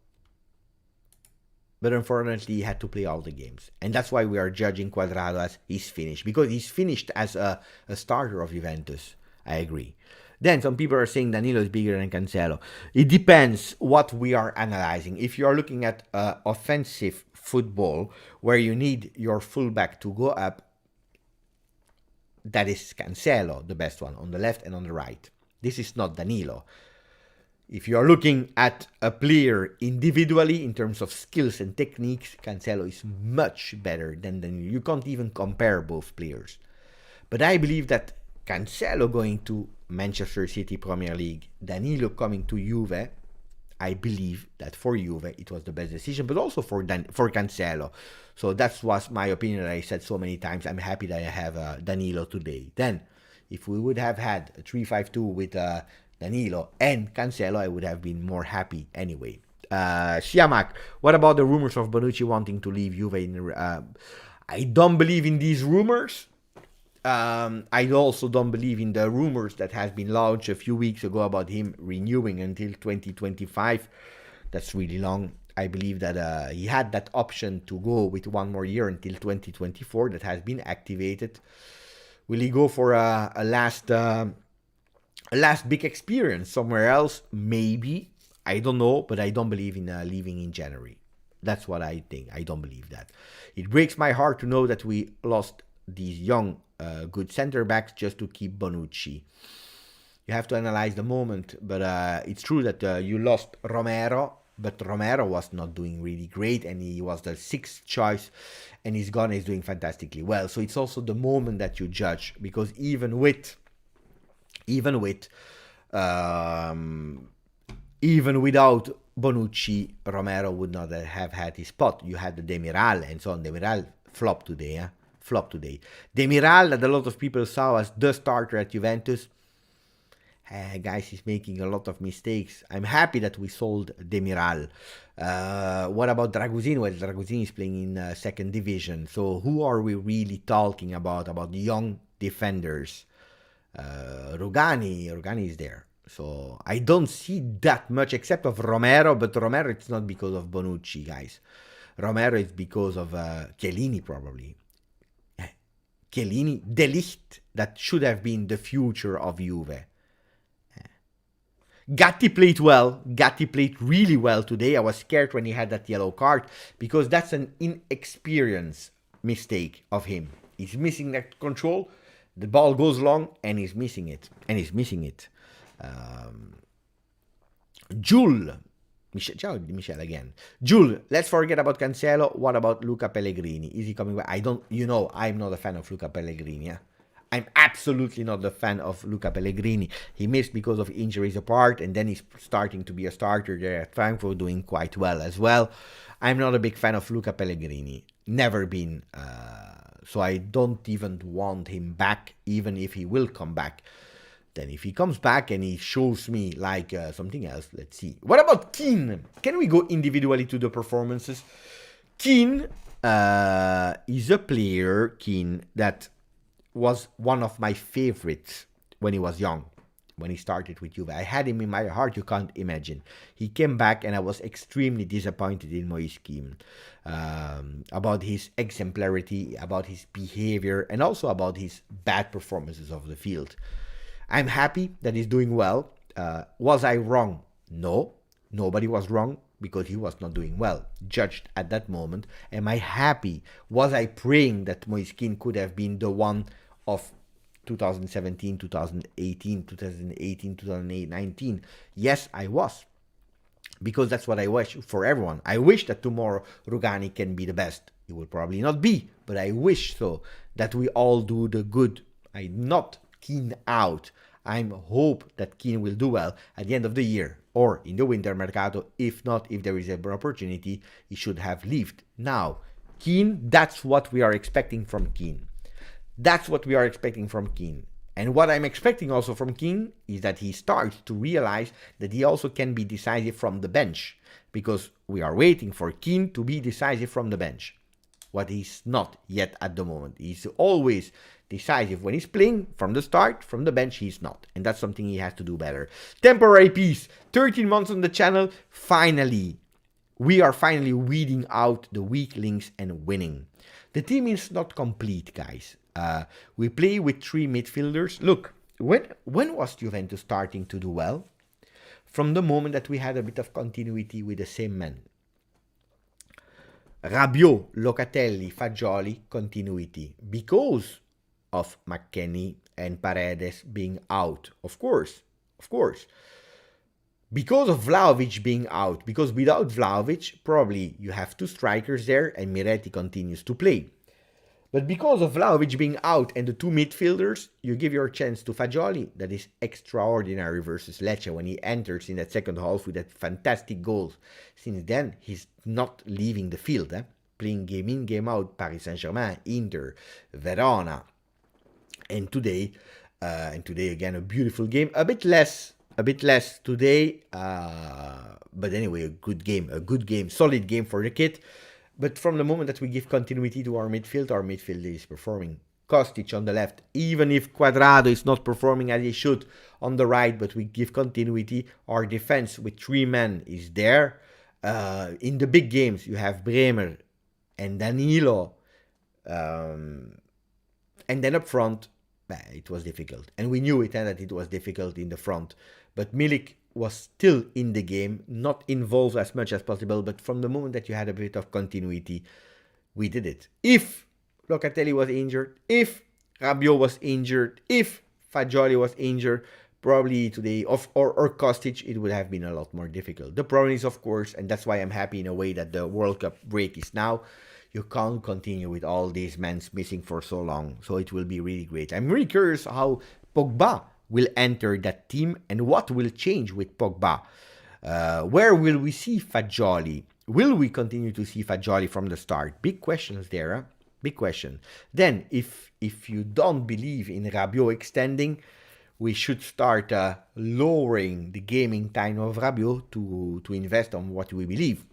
But unfortunately, he had to play all the games. And that's why we are judging Cuadrado as he's finished. Because he's finished as a starter of Juventus. I agree. Then some people are saying Danilo is bigger than Cancelo. It depends what we are analyzing. If you are looking at offensive football, where you need your fullback to go up, that is Cancelo, the best one, on the left and on the right. This is not Danilo. If you are looking at a player individually in terms of skills and techniques, Cancelo is much better than Danilo. You can't even compare both players. But I believe that Cancelo going to Manchester City Premier League, Danilo coming to Juve, I believe that for Juve it was the best decision, but also for Cancelo. So that was my opinion that I said so many times. I'm happy that I have Danilo today. Then, if we would have had a 3-5-2 with Danilo and Cancelo, I would have been more happy anyway. Siamak, what about the rumors of Bonucci wanting to leave Juve? I don't believe in these rumors. I also don't believe in the rumors that has been launched a few weeks ago about him renewing until 2025. That's really long. I believe that he had that option to go with one more year until 2024 that has been activated. Will he go for a last big experience somewhere else? Maybe. I don't know, but I don't believe in leaving in January. That's what I think. I don't believe that. It breaks my heart to know that we lost these young, good center backs just to keep Bonucci. You have to analyze the moment, but it's true that you lost Romero, but Romero was not doing really great, and he was the 6th choice, and he's gone. He's doing fantastically well. So it's also the moment that you judge, because even without Bonucci, Romero would not have had his spot. You had the Demiral and so on. Demiral flopped today. Demiral, that a lot of people saw as the starter at Juventus. Guys, he's making a lot of mistakes. I'm happy that we sold Demiral. What about Dragusin? Well, Dragusin is playing in second division. So who are we really talking about? About young defenders. Rugani is there. So I don't see that much except of Romero. But Romero, it's not because of Bonucci, guys. Romero is because of Chiellini, probably. Chiellini, De Ligt, that should have been the future of Juve. Gatti played well. Gatti played really well today. I was scared when he had that yellow card because that's an inexperienced mistake of him. He's missing that control. The ball goes long and he's missing it. Jules. Ciao, Michelle again. Jules, let's forget about Cancelo. What about Luca Pellegrini? Is he coming back? I'm not a fan of Luca Pellegrini. Yeah? I'm absolutely not a fan of Luca Pellegrini. He missed because of injuries apart, and then he's starting to be a starter there at Frankfurt, doing quite well as well. I'm not a big fan of Luca Pellegrini. Never been. So I don't even want him back, even if he will come back. Then if he comes back and he shows me like something else, let's see. What about Kean? Can we go individually to the performances? Kean is a player, Kean, that was one of my favorites when he was young, when he started with Juve. I had him in my heart, you can't imagine. He came back and I was extremely disappointed in my scheme about his exemplarity, about his behavior, and also about his bad performances of the field. I'm happy that he's doing well. Was I wrong? No, nobody was wrong because he was not doing well, judged at that moment. Am I happy? Was I praying that Moiskin could have been the one of 2017, 2018, 2019? Yes, I was. Because that's what I wish for everyone. I wish that tomorrow Rugani can be the best. It will probably not be, but I wish so, that we all do the good. I'm not Kean out. I hope that Kean will do well at the end of the year or in the winter mercato. If not, if there is an opportunity, he should have left now. Kean, that's what we are expecting from Kean. And what I'm expecting also from Kean is that he starts to realize that he also can be decisive from the bench, because we are waiting for Kean to be decisive from the bench, what he's not yet at the moment. He's always decisive when he's playing. From the start, from the bench, he's not. And that's something he has to do better. Temporary peace. 13 months on the channel. Finally, we are finally weeding out the weak links and winning. The team is not complete, guys. We play with 3 midfielders. Look, when was Juventus starting to do well? From the moment that we had a bit of continuity with the same men. Rabiots, Locatelli, Fagioli, continuity. Because of McKennie and Paredes being out, of course. Because of Vlahovic being out, because without Vlahovic, probably you have 2 strikers there and Miretti continues to play. But because of Vlahovic being out and the 2 midfielders, you give your chance to Fagioli. That is extraordinary versus Lecce when he enters in that second half with that fantastic goal. Since then, he's not leaving the field, playing game in, game out, Paris Saint-Germain, Inter, Verona. And today again, a beautiful game. A bit less today, but anyway, a good game, solid game for the kid. But from the moment that we give continuity to our midfield is performing. Kostic on the left, even if Cuadrado is not performing as he should on the right, but we give continuity. Our defense with 3 men is there. In the big games, you have Bremer and Danilo. And then up front, it was difficult. And we knew that it was difficult in the front. But Milik was still in the game, not involved as much as possible. But from the moment that you had a bit of continuity, we did it. If Locatelli was injured, if Rabiots was injured, if Fagioli was injured, probably today, or Kostic, it would have been a lot more difficult. The problem is, of course, and that's why I'm happy in a way that the World Cup break is now, you can't continue with all these men missing for so long. So it will be really great. I'm really curious how Pogba will enter that team and what will change with Pogba. Where will we see Fagioli? Will we continue to see Fagioli from the start? Big questions there, huh? Big question. Then, if you don't believe in Rabiots extending, we should start lowering the gaming time of Rabiots to invest on what we believe.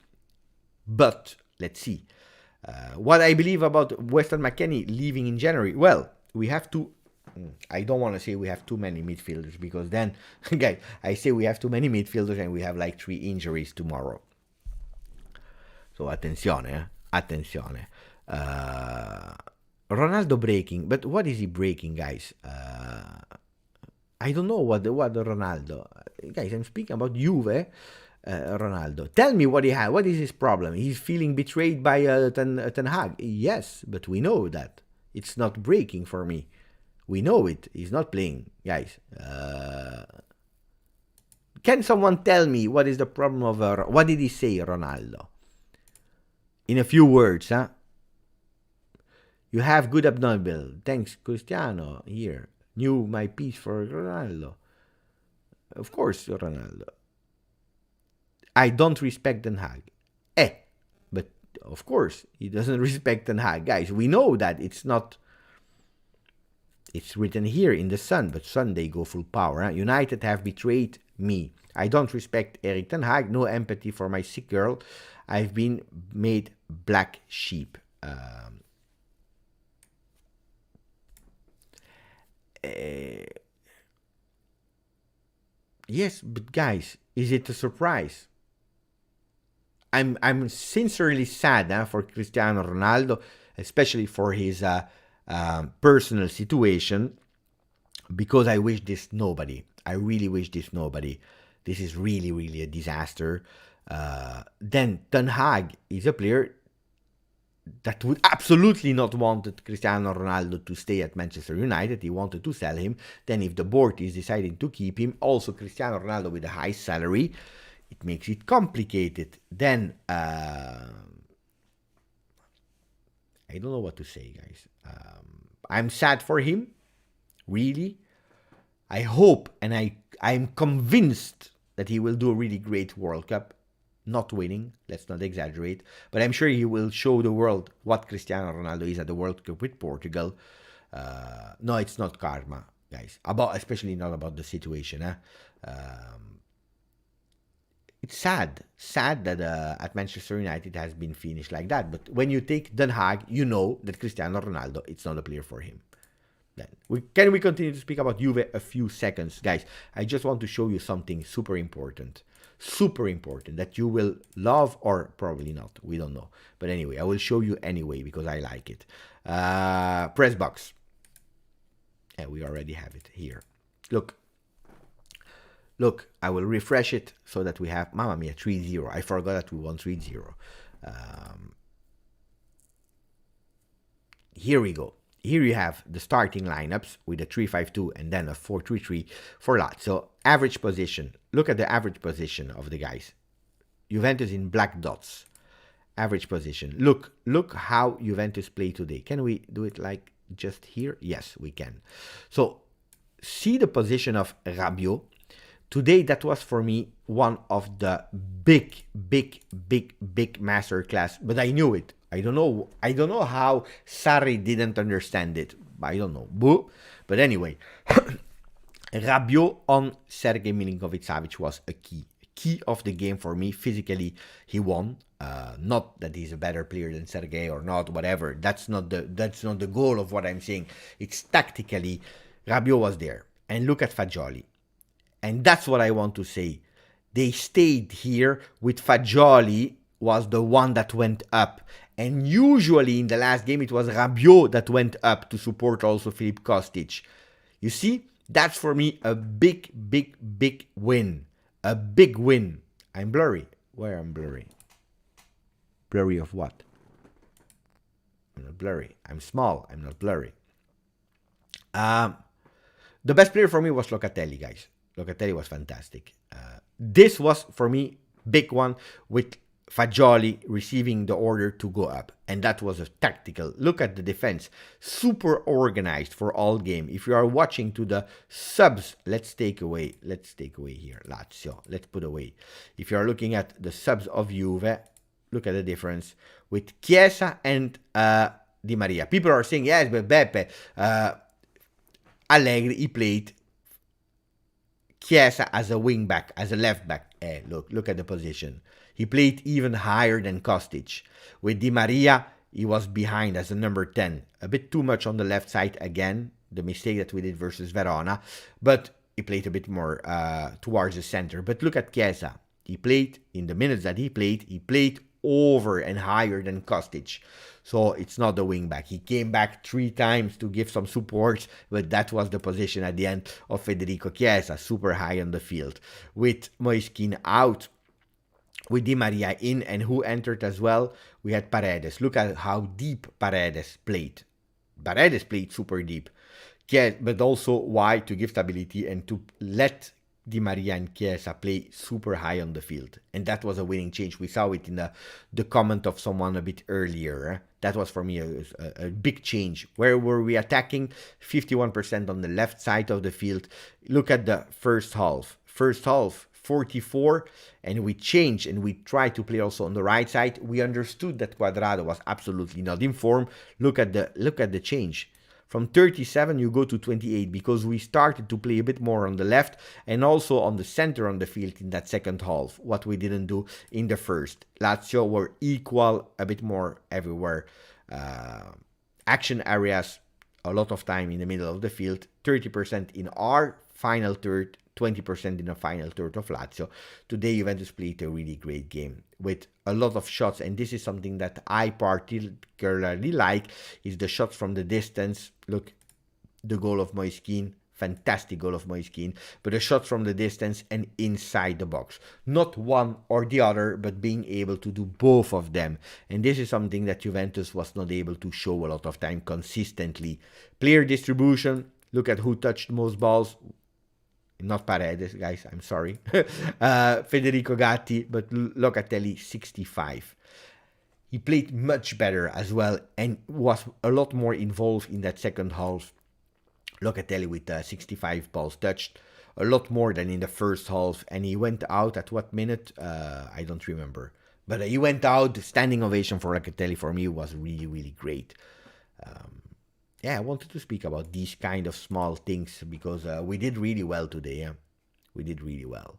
But, let's see. What I believe about Weston McKennie leaving in January, well, we have to... I don't want to say we have too many midfielders, because then, guys, I say we have too many midfielders and we have like 3 injuries tomorrow. So, attenzione. Ronaldo breaking, but what is he breaking, guys? I don't know what Ronaldo... Guys, I'm speaking about Juve. Ronaldo. Tell me what he had. What is his problem? He's feeling betrayed by Ten Hag. Yes, but we know that. It's not breaking for me. We know it. He's not playing. Guys, can someone tell me what is the problem of... what did he say, Ronaldo? In a few words, huh? You have good abdominal. Thanks, Cristiano. Here. Knew my piece for Ronaldo. Of course, Ronaldo. I don't respect Ten Hag. But of course, he doesn't respect Ten Hag. Guys, we know that it's not... It's written here in the Sun, but Sunday go full power. Huh? United have betrayed me. I don't respect Erik Ten Hag. No empathy for my sick girl. I've been made black sheep. Yes, but guys, is it a surprise? I'm sincerely sad for Cristiano Ronaldo, especially for his personal situation, because I wish this nobody. I really wish this nobody. This is really, really a disaster. Then Ten Hag is a player that would absolutely not wanted Cristiano Ronaldo to stay at Manchester United. He wanted to sell him. Then if the board is deciding to keep him, also Cristiano Ronaldo with a high salary, it makes it complicated. Then, I don't know what to say, guys. I'm sad for him, really. I hope and I'm convinced that he will do a really great World Cup. Not winning, let's not exaggerate, but I'm sure he will show the world what Cristiano Ronaldo is at the World Cup with Portugal. No, it's not karma. guys. About, especially not about the situation. It's sad that at Manchester United has been finished like that. But when you take Den Haag, you know that Cristiano Ronaldo, it's not a player for him. Then can we continue to speak about Juve a few seconds, guys? I just want to show you something super important that you will love or probably not. We don't know. But anyway, I will show you anyway because I like it. Press box. And we already have it here. Look, I will refresh it so that we have, mamma mia, 3-0. I forgot that we won 3-0. Here we go. Here you have the starting lineups with a 3-5-2 and then a 4-3-3 for Lazio. Average position. Look at the average position of the guys. Juventus in black dots. Average position. Look how Juventus play today. Can we do it like just here? Yes, we can. So, see the position of Rabiots. Today, that was for me one of the big masterclass, but I knew it. I don't know how Sarri didn't understand it. I don't know. Boo. But anyway, Rabiots on Sergei Milinkovic-Savic was a key of the game for me. Physically, he won. Not that he's a better player than Sergei or not, whatever. That's not the goal of what I'm saying. It's tactically, Rabiots was there. And look at Fagioli. And that's what I want to say. They stayed here with Fagioli was the one that went up. And usually in the last game, it was Rabiots that went up to support also Filip Kostic. You see, that's for me a big win. A big win. I'm blurry. Where I'm blurry? Blurry of what? I'm not blurry. I'm small. I'm not blurry. The best player for me was Locatelli, guys. Locatelli was fantastic. This was, for me, big one with Fagioli receiving the order to go up. And that was a tactical. Look at the defense. Super organized for all game. If you are watching to the subs, let's take away here, Lazio. Let's put away. If you are looking at the subs of Juve, look at the difference with Chiesa and Di Maria. People are saying, yes, but Beppe, Allegri, he played Chiesa as a wing back, as a left back. Look at the position. He played even higher than Kostic. With Di Maria, he was behind as a number 10. A bit too much on the left side again, the mistake that we did versus Verona. But he played a bit more towards the center. But look at Chiesa. He played, in the minutes that he played over and higher than Kostic. So it's not the wing back. He came back 3 times to give some support, but that was the position at the end of Federico Chiesa, super high on the field. With Moise Kean out, with Di Maria in, and who entered as well, we had Paredes. Look at how deep Paredes played. Paredes played super deep. But also why? To give stability and to let Di Maria and Chiesa play super high on the field. And that was a winning change. We saw it in the comment of someone a bit earlier. That was for me a big change. Where were we attacking? 51% on the left side of the field. Look at the first half. First half, 44, and we changed and we tried to play also on the right side. We understood that Cuadrado was absolutely not in form. Look at the change. From 37 you go to 28 because we started to play a bit more on the left and also on the center on the field in that second half, what we didn't do in the first. Lazio were equal, a bit more everywhere. Action areas, a lot of time in the middle of the field, 30% in our final third, 20% in the final third of Lazio. Today Juventus played a really great game with a lot of shots, and this is something that I particularly like, is the shots from the distance. Look, the goal of Moise Kean, fantastic goal of Moise Kean, but the shots from the distance and inside the box. Not one or the other, but being able to do both of them. And this is something that Juventus was not able to show a lot of time consistently. Player distribution, look at who touched most balls. Not Paredes, guys, I'm sorry. Federico Gatti, but Locatelli, 65. He played much better as well and was a lot more involved in that second half. Locatelli with 65 balls touched, a lot more than in the first half. And he went out at what minute? I don't remember. But he went out. Standing ovation for Locatelli for me was really, really great. yeah, I wanted to speak about these kind of small things because we did really well today. Yeah, we did really well.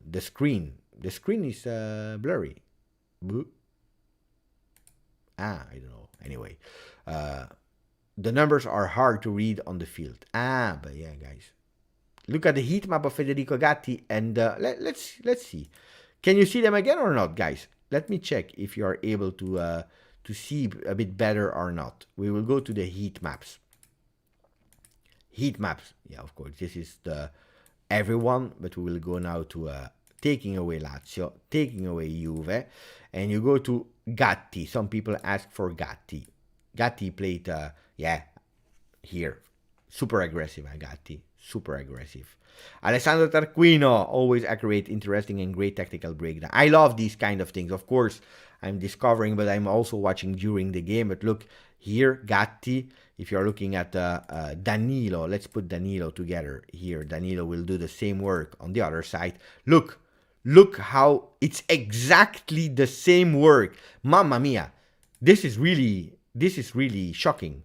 The screen is blurry. I don't know. Anyway, uh, the numbers are hard to read on the field. But yeah, guys, look at the heat map of Federico Gatti, and let's see. Can you see them again or not, guys? Let me check if you are able to see a bit better or not. We will go to the heat maps. Heat maps. Yeah, of course, this is the everyone, but we will go now to taking away Lazio, taking away Juve, and you go to Gatti. Some people ask for Gatti. Gatti played, here. Super aggressive, Gatti. Super aggressive. Alessandro Tarquino, always accurate, interesting, and great tactical breakdown. I love these kind of things. Of course, I'm discovering, but I'm also watching during the game. But look here, Gatti. If you're looking at Danilo, let's put Danilo together here. Danilo will do the same work on the other side. Look how it's exactly the same work. Mamma mia, this is really shocking.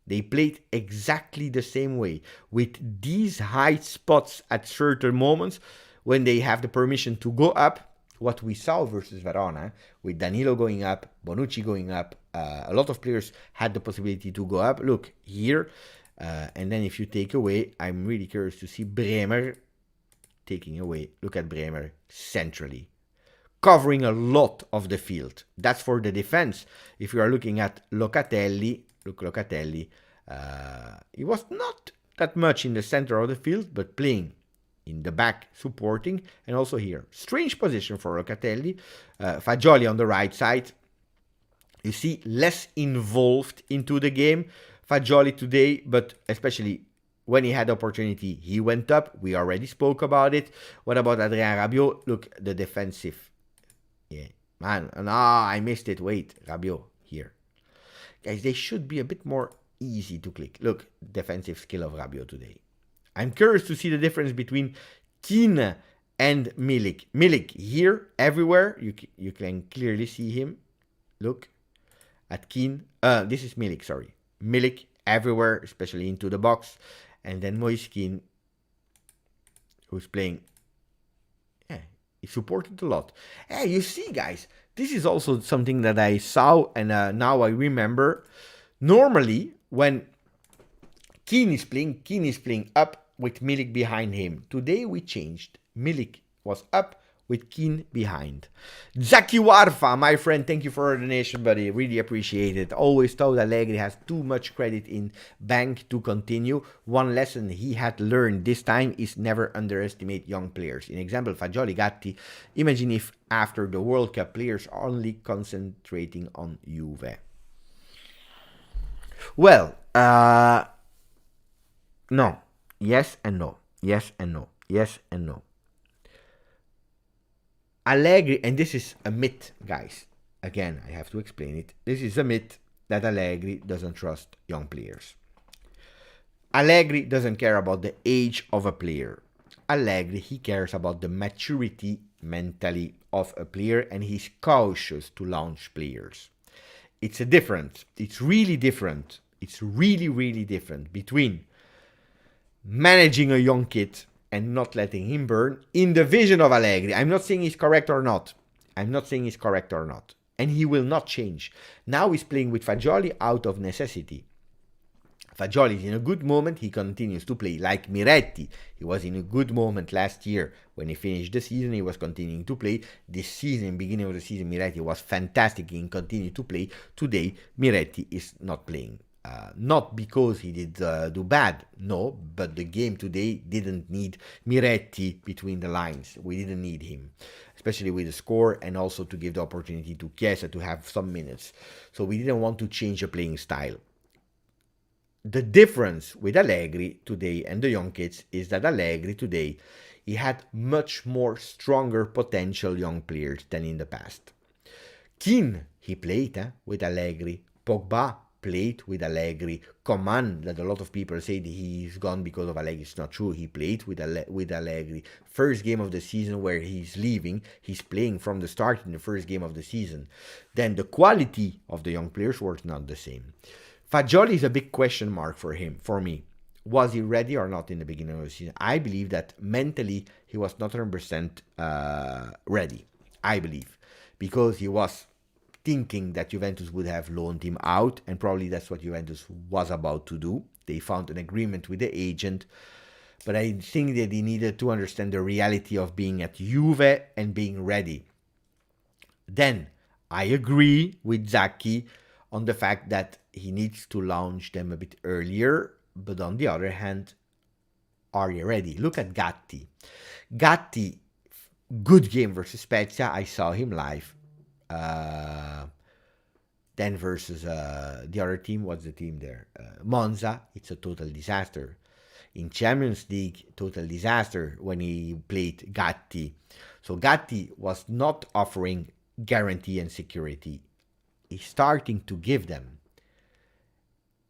They played exactly the same way with these high spots at certain moments when they have the permission to go up. What we saw versus Verona, with Danilo going up, Bonucci going up, a lot of players had the possibility to go up. Look here, and then if you take away, I'm really curious to see Bremer taking away. Look at Bremer centrally, covering a lot of the field. That's for the defense. If you are looking at Locatelli, he was not that much in the center of the field, but playing in the back, supporting, and also here. Strange position for Locatelli. Fagioli on the right side. You see, less involved into the game. Fagioli today, but especially when he had the opportunity, he went up. We already spoke about it. What about Adrien Rabiot? Look, the defensive. Yeah, man. I missed it. Wait, Rabiot here. Guys, they should be a bit more easy to click. Look, defensive skill of Rabiot today. I'm curious to see the difference between Kean and Milik. Milik here, everywhere. You can clearly see him. Look at Kean. This is Milik, sorry. Milik everywhere, especially into the box. And then Moise Kean, who's playing. Yeah, he supported a lot. Hey, you see, guys, this is also something that I saw, and now I remember. Normally, when Kean is playing up with Milik behind him. Today we changed. Milik was up with Kean behind. Zaki Warfa, my friend, thank you for your donation, buddy. Really appreciate it. Always thought Allegri has too much credit in bank to continue. One lesson he had learned this time is never underestimate young players. In example, Fagioli, Gatti. Imagine if after the World Cup players are only concentrating on Juve. Well, no. Yes and no. Yes and no. Yes and no. Allegri, and this is a myth, guys. Again, I have to explain it. This is a myth that Allegri doesn't trust young players. Allegri doesn't care about the age of a player. Allegri, he cares about the maturity mentally of a player, and he's cautious to launch players. It's a difference. It's really different. It's really, really different between managing a young kid and not letting him burn in the vision of Allegri. I'm not saying he's correct or not. And he will not change. Now he's playing with Fagioli out of necessity. Fagioli is in a good moment. He continues to play like Miretti. He was in a good moment last year. When he finished the season, he was continuing to play. This season, beginning of the season, Miretti was fantastic and continued to play. Today, Miretti is not playing. Not because he did do bad, no, but the game today didn't need Miretti between the lines. We didn't need him, especially with the score, and also to give the opportunity to Chiesa to have some minutes. So we didn't want to change the playing style. The difference with Allegri today and the young kids is that Allegri today, he had much more stronger potential young players than in the past. Kean, he played with Allegri. Pogba played with Allegri. Coman, that a lot of people say that he's gone because of Allegri. It's not true. He played with Allegri. First game of the season where he's leaving, he's playing from the start in the first game of the season. Then the quality of the young players was not the same. Fagioli is a big question mark for me. Was he ready or not in the beginning of the season? I believe that mentally he was not 100% ready. I believe. Because he was thinking that Juventus would have loaned him out, and probably that's what Juventus was about to do. They found an agreement with the agent, but I think that he needed to understand the reality of being at Juve and being ready. Then, I agree with Zacchi on the fact that he needs to launch them a bit earlier, but on the other hand, are you ready? Look at Gatti. Gatti, good game versus Spezia. I saw him live. Then versus the other team, what's the team there? Monza, it's a total disaster. In Champions League, total disaster when he played Gatti. So Gatti was not offering guarantee and security. He's starting to give them.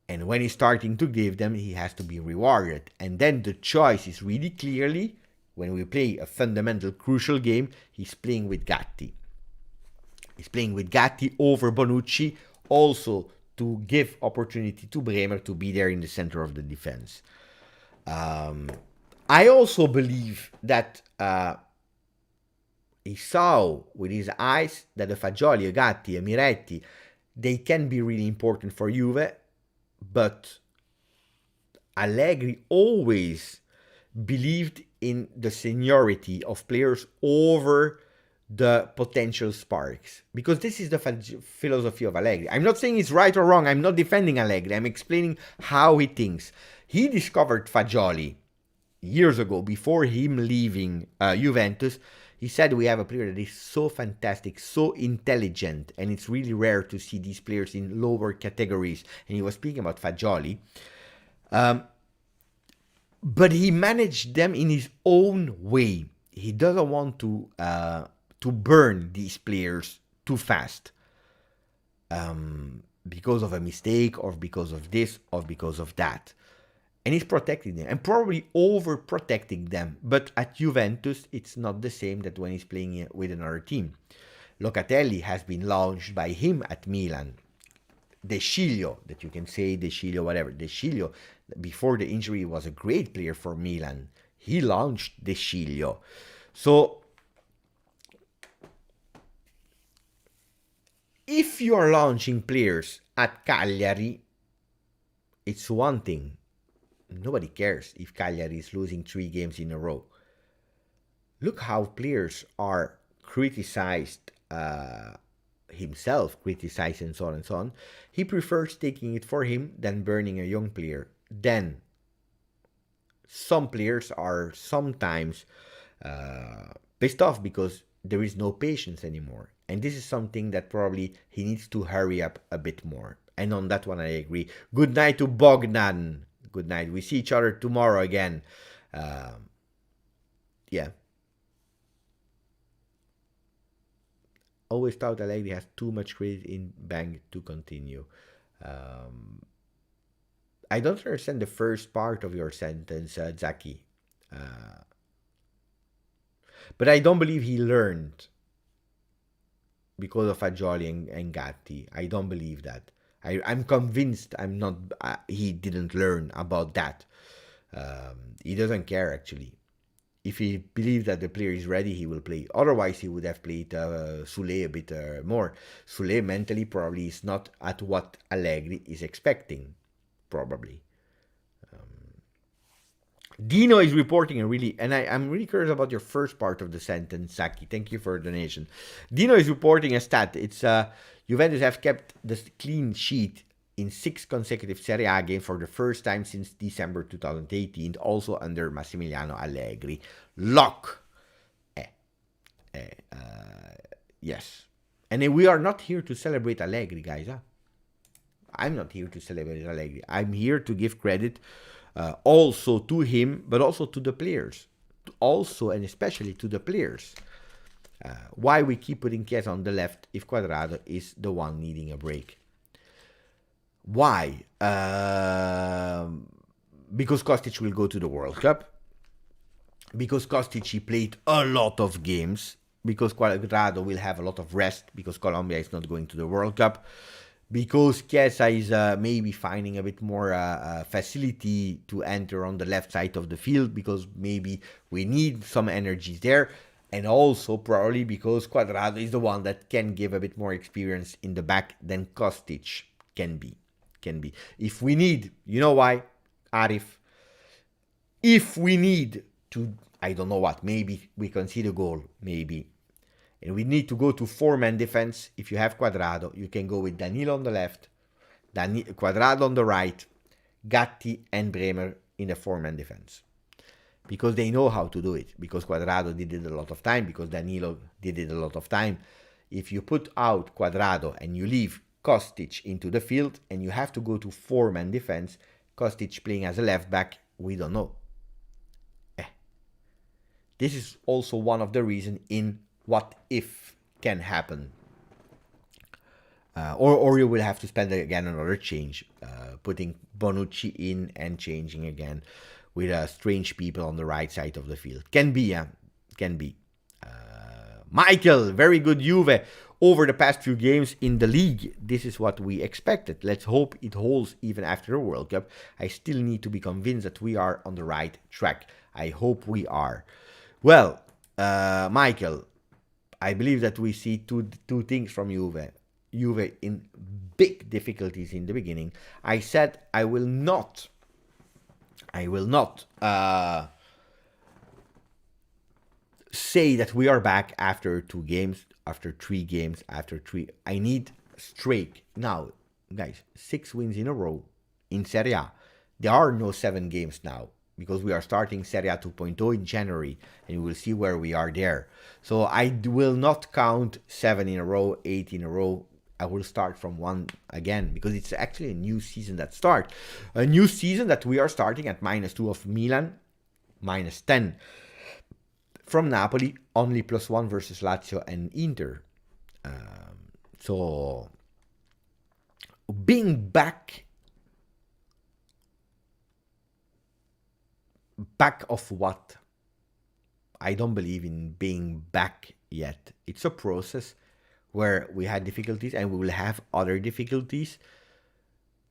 And when he's starting to give them, he has to be rewarded. And then the choice is really clearly, when we play a fundamental, crucial game, he's playing with Gatti. He's playing with Gatti over Bonucci, also to give opportunity to Bremer to be there in the center of the defense. I also believe that he saw with his eyes that the Fagioli, a Gatti, a Miretti, they can be really important for Juve, but Allegri always believed in the seniority of players over the potential sparks, because this is the philosophy of Allegri. I'm not saying it's right or wrong. I'm not defending Allegri. I'm explaining how he thinks. He discovered Fagioli years ago, before him leaving Juventus. He said, we have a player that is so fantastic, so intelligent, and it's really rare to see these players in lower categories. And he was speaking about Fagioli. But he managed them in his own way. He doesn't want to burn these players too fast because of a mistake, or because of this, or because of that. And he's protecting them, and probably overprotecting them. But at Juventus, it's not the same that when he's playing with another team. Locatelli has been launched by him at Milan. De Sciglio, that you can say De Sciglio, whatever. De Sciglio, before the injury, was a great player for Milan. He launched De Sciglio. So, if you're launching players at Cagliari, it's one thing. Nobody cares if Cagliari is losing 3 games in a row. Look how players are criticized, himself criticized, and so on and so on. He prefers taking it for him than burning a young player. Then, some players are sometimes pissed off because there is no patience anymore. And this is something that probably he needs to hurry up a bit more. And on that one, I agree. Good night to Bogdan. Good night. We see each other tomorrow again. Yeah. Always thought Allegri has too much credit in bank to continue. I don't understand the first part of your sentence, Zacchi. But I don't believe he learned because of Fagioli and Gatti. I don't believe that. I'm convinced he didn't learn about that. He doesn't care, actually. If he believes that the player is ready, he will play. Otherwise, he would have played Sule a bit more. Sule mentally probably is not at what Allegri is expecting, probably. Dino is reporting I'm really curious about your first part of the sentence, Saki. Thank you for the donation. Dino is reporting a stat. It's Juventus have kept the clean sheet in 6 consecutive Serie A games for the first time since December 2018, also under Massimiliano Allegri. Lock. Yes. And we are not here to celebrate Allegri, guys. Huh? I'm not here to celebrate Allegri. I'm here to give credit also to him, but also to the players. Also and especially to the players. Why we keep putting Chiesa on the left if Cuadrado is the one needing a break? Why? Because Kostic will go to the World Cup. Because Kostic played a lot of games. Because Cuadrado will have a lot of rest. Because Colombia is not going to the World Cup. because Chiesa is maybe finding a bit more facility to enter on the left side of the field, because maybe we need some energy there, and also probably because Cuadrado is the one that can give a bit more experience in the back than Kostic can be. If we need, you know why, Arif? If we need to, I don't know what, maybe we concede a goal, maybe, and we need to go to four-man defense. If you have Cuadrado, you can go with Danilo on the left, Cuadrado on the right, Gatti and Bremer in the four-man defense. Because they know how to do it. Because Cuadrado did it a lot of time. Because Danilo did it a lot of time. If you put out Cuadrado and you leave Kostic into the field and you have to go to four-man defense, Kostic playing as a left back, we don't know. This is also one of the reasons in what if can happen. Or you will have to spend again another change, putting Bonucci in and changing again with strange people on the right side of the field. Can be. Michael, very good Juve over the past few games in the league. This is what we expected. Let's hope it holds even after the World Cup. I still need to be convinced that we are on the right track. I hope we are. Well, Michael, I believe that we see two things from Juve. Juve in big difficulties in the beginning. I said I will not say that we are back after 2 games, after 3 games, after 3. I need streak. Now, guys, 6 wins in a row in Serie A. There are no 7 games now, because we are starting Serie A 2.0 in January, and we will see where we are there. So I will not count 7 in a row, 8 in a row. I will start from 1 again, because it's actually a new season that starts. A new season that we are starting at -2 of Milan, -10 from Napoli, only +1 versus Lazio and Inter. So being back of what? I don't believe in being back yet. It's a process where we had difficulties and we will have other difficulties,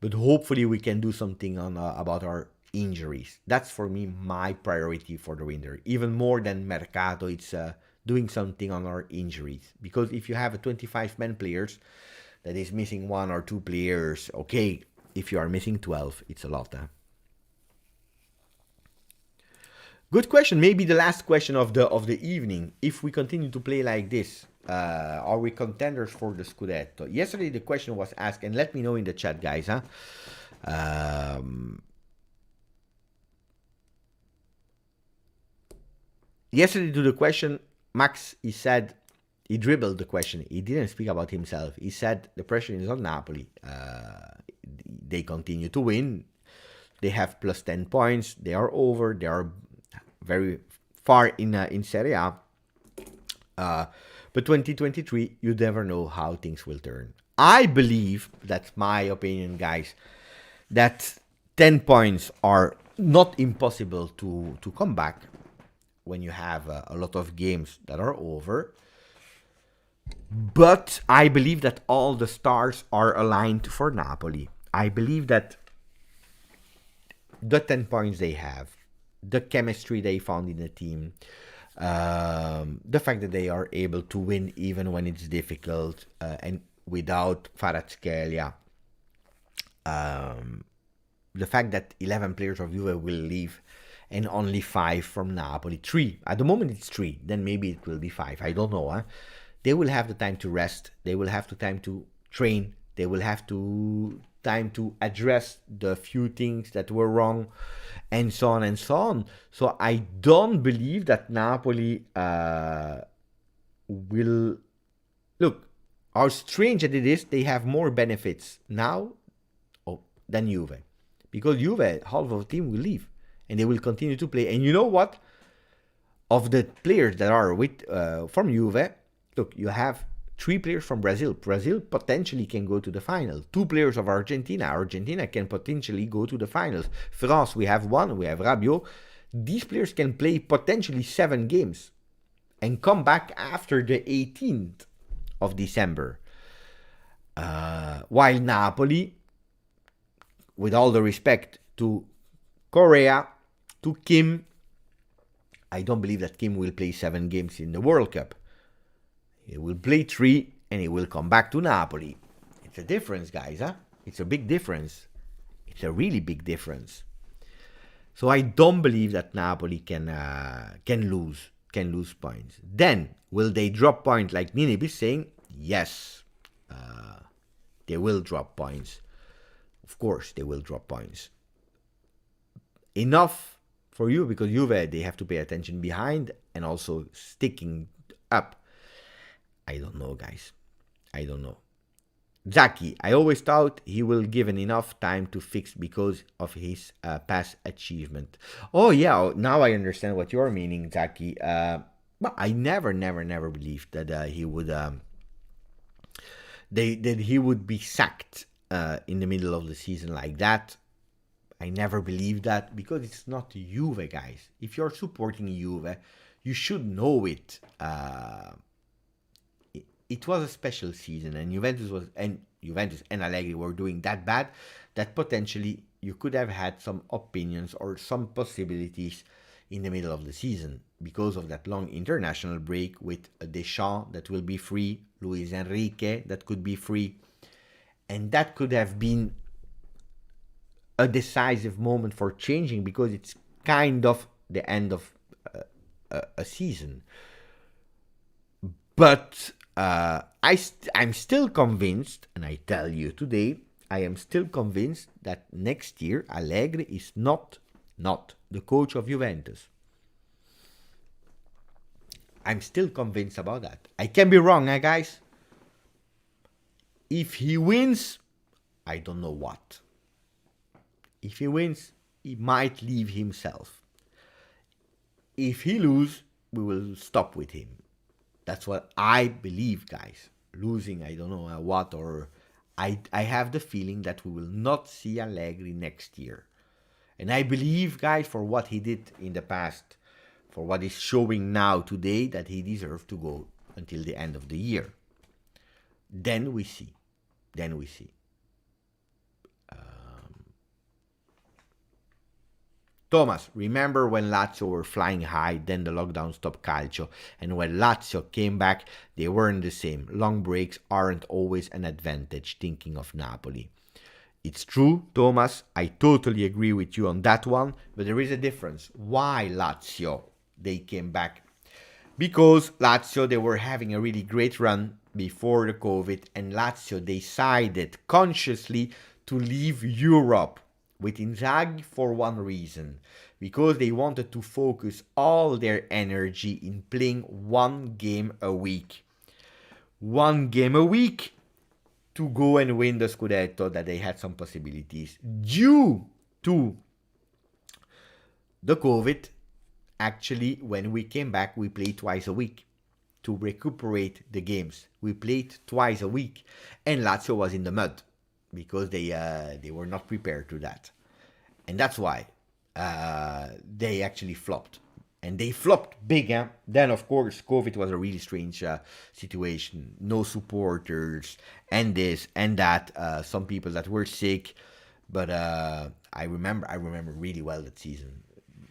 but hopefully we can do something on about our injuries. That's for me my priority for the winter, even more than Mercato. It's doing something on our injuries, because if you have a 25-man players that is missing 1 or 2 players, okay. If you are missing 12, it's a lot. Good question. Maybe the last question of the evening. If we continue to play like this, are we contenders for the Scudetto? Yesterday the question was asked, and let me know in the chat, guys. Yesterday to the question, Max, he said, he dribbled the question. He didn't speak about himself. He said the pressure is on Napoli. They continue to win. They have +10 points. They are over. They are very far in Serie A. But 2023, you never know how things will turn. I believe, that's my opinion, guys, that 10 points are not impossible to come back when you have a lot of games that are over. But I believe that all the stars are aligned for Napoli. I believe that the 10 points they have, the chemistry they found in the team, the fact that they are able to win even when it's difficult, and without Kvaratskhelia, the fact that 11 players of Juve will leave and only 5 from Napoli, 3. At the moment it's 3, then maybe it will be 5. I don't know. They will have the time to rest. They will have the time to train. They will have time to address the few things that were wrong, and so on and so on. So I don't believe that Napoli will... Look, how strange that it is, they have more benefits now than Juve. Because Juve, half of the team will leave, and they will continue to play. And you know what? Of the players that are from Juve, look, you have 3 players from Brazil. Brazil potentially can go to the final. 2 players of Argentina. Argentina can potentially go to the finals. France, we have 1. We have Rabiots. These players can play potentially 7 games and come back after the 18th of December. While Napoli, with all the respect to Korea, to Kim, I don't believe that Kim will play 7 games in the World Cup. He will play 3 and he will come back to Napoli. It's a difference, guys, huh? It's a big difference. It's a really big difference. So I don't believe that Napoli can lose points. Then will they drop points like Ninib is saying? Yes, they will drop points. Of course, they will drop points. Enough for you because Juve, they have to pay attention behind and also sticking up. I don't know, guys. I don't know. Zaki, I always thought he will given enough time to fix because of his past achievement. Oh yeah, now I understand what you're meaning, Zaki. But I never believed that he would that he would be sacked in the middle of the season like that. I never believed that because it's not Juve, guys. If you're supporting Juve, you should know it. It was a special season, and Juventus and Allegri were doing that bad that potentially you could have had some opinions or some possibilities in the middle of the season because of that long international break with Deschamps that will be free, Luis Enrique that could be free, and that could have been a decisive moment for changing because it's kind of the end of a season. But I'm still convinced, and I tell you today, I am still convinced that next year Allegri is not the coach of Juventus. I'm still convinced about that. I can be wrong, guys. If he wins, I don't know what. If he wins, he might leave himself. If he loses, we will stop with him. That's what I believe, guys. Losing, I don't know what, or I have the feeling that we will not see Allegri next year. And I believe, guys, for what he did in the past, for what he's showing now today, that he deserves to go until the end of the year. Then we see. Thomas, remember when Lazio were flying high, then the lockdown stopped Calcio, and when Lazio came back, they weren't the same. Long breaks aren't always an advantage, thinking of Napoli. It's true, Thomas, I totally agree with you on that one, but there is a difference. Why Lazio? They came back. Because Lazio, they were having a really great run before the COVID, and Lazio decided consciously to leave Europe with Inzaghi for one reason, because they wanted to focus all their energy in playing one game a week. One game a week to go and win the Scudetto, that they had some possibilities. Due to the COVID, actually, when we came back, we played twice a week to recuperate the games. We played twice a week, and Lazio was in the mud because they were not prepared to that. And that's why they actually flopped. And they flopped big. Then, of course, COVID was a really strange situation. No supporters, and this and that. Some people that were sick. But I remember really well that season.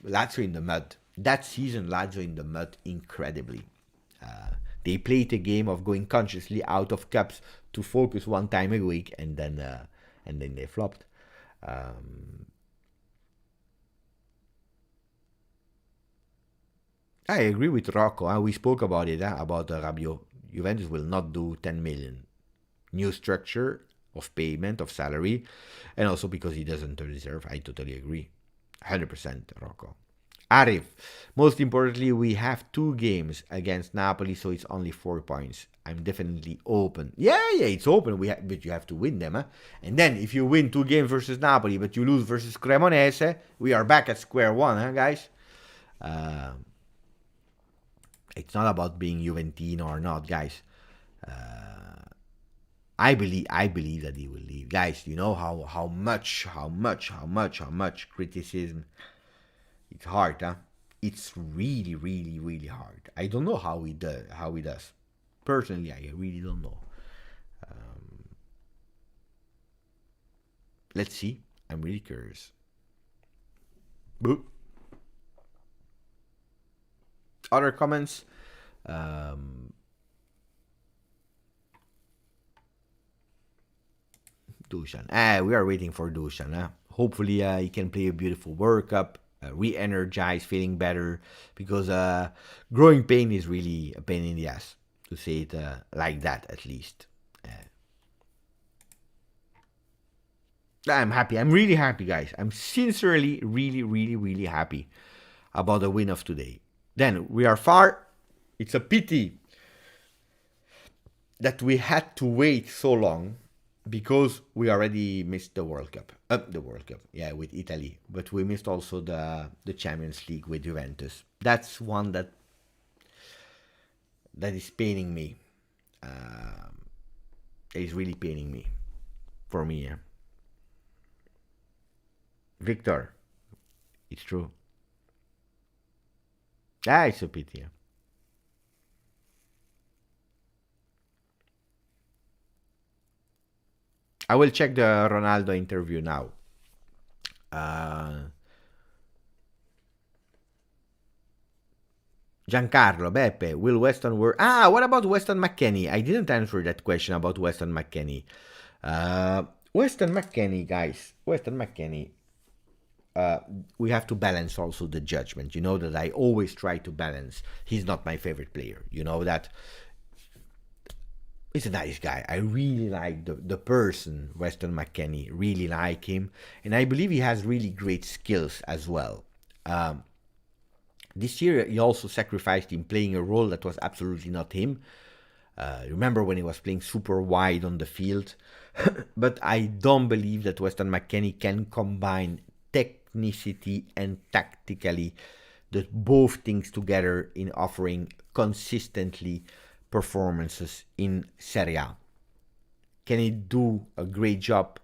Lazio in the mud. That season, Lazio in the mud incredibly. They played a game of going consciously out of cups to focus one time a week, and then they flopped. I agree with Rocco. We spoke about it, about Rabiots. Juventus will not do 10 million. New structure of payment, of salary, and also because he doesn't deserve. I totally agree. 100%, Rocco. Arif, most importantly, we have 2 games against Napoli, so it's only 4 points. I'm definitely open. Yeah, it's open, but you have to win them. And then if you win 2 games versus Napoli, but you lose versus Cremonese, we are back at square one, guys. It's not about being Juventino or not, guys. I believe that he will leave, guys. You know how much criticism. It's hard, It's really, really, really hard. I don't know how he does. Personally, I really don't know. Let's see. I'm really curious. Boop. Other comments? Dusan. We are waiting for Dusan. Hopefully, he can play a beautiful World Cup, re-energize, feeling better. Because growing pain is really a pain in the ass, to say it like that, at least. I'm happy. I'm really happy, guys. I'm sincerely, really, really, really happy about the win of today. Then we are far. It's a pity that we had to wait so long because we already missed the World Cup. The World Cup, yeah, with Italy. But we missed also the Champions League with Juventus. That's one that is paining me. It is really paining me. For me, yeah. Victor, it's true. It's a pity. Yeah. I will check the Ronaldo interview now. Giancarlo, Beppe, will Weston work? What about Weston McKennie? I didn't answer that question about Weston McKennie. Weston McKennie, guys. Weston McKennie. We have to balance also the judgment. You know that I always try to balance. He's not my favorite player. You know that. He's a nice guy. I really like the person, Weston McKennie. Really like him. And I believe he has really great skills as well. This year, he also sacrificed in playing a role that was absolutely not him. Remember when he was playing super wide on the field? But I don't believe that Weston McKennie can combine technicity and tactically both things together in offering consistently performances in Serie A. Can he do a great job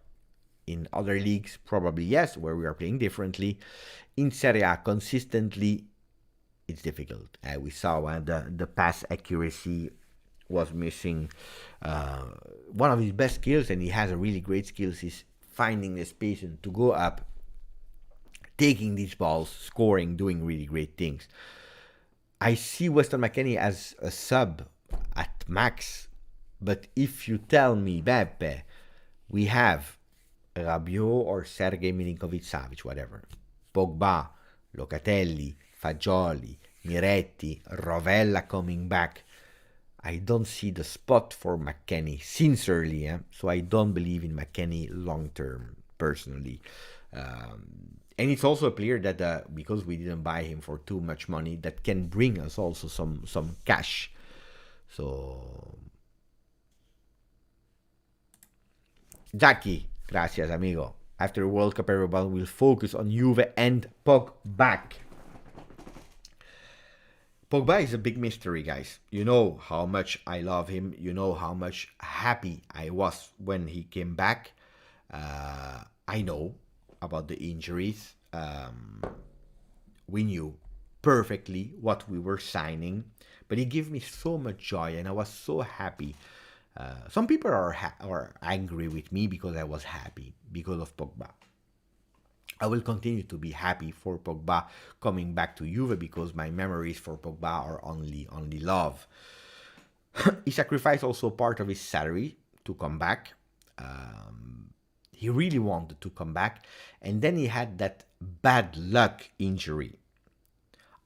in other leagues? Probably yes, where we are playing differently. In Serie A, consistently, it's difficult. We saw the pass accuracy was missing. One of his best skills, and he has a really great skills, is finding the space and to go up, taking these balls, scoring, doing really great things. I see Weston McKennie as a sub at max, but if you tell me, Beppe, we have Rabiots or Sergei Milinkovic-Savic, whatever, Pogba, Locatelli, Fagioli, Miretti, Rovella coming back, I don't see the spot for McKennie, sincerely. So I don't believe in McKennie long term, personally. And it's also a player that, because we didn't buy him for too much money, that can bring us also some cash. So, Jackie, gracias, amigo. After World Cup, everyone will focus on Juve and Pogba. Pogba is a big mystery, guys. You know how much I love him. You know how much happy I was when he came back. I know about the injuries. We knew perfectly what we were signing, but he gave me so much joy, and I was so happy. Some people are angry with me because I was happy because of Pogba. I will continue to be happy for Pogba coming back to Juve because my memories for Pogba are only love. He sacrificed also part of his salary to come back. He really wanted to come back, and then he had that bad luck injury.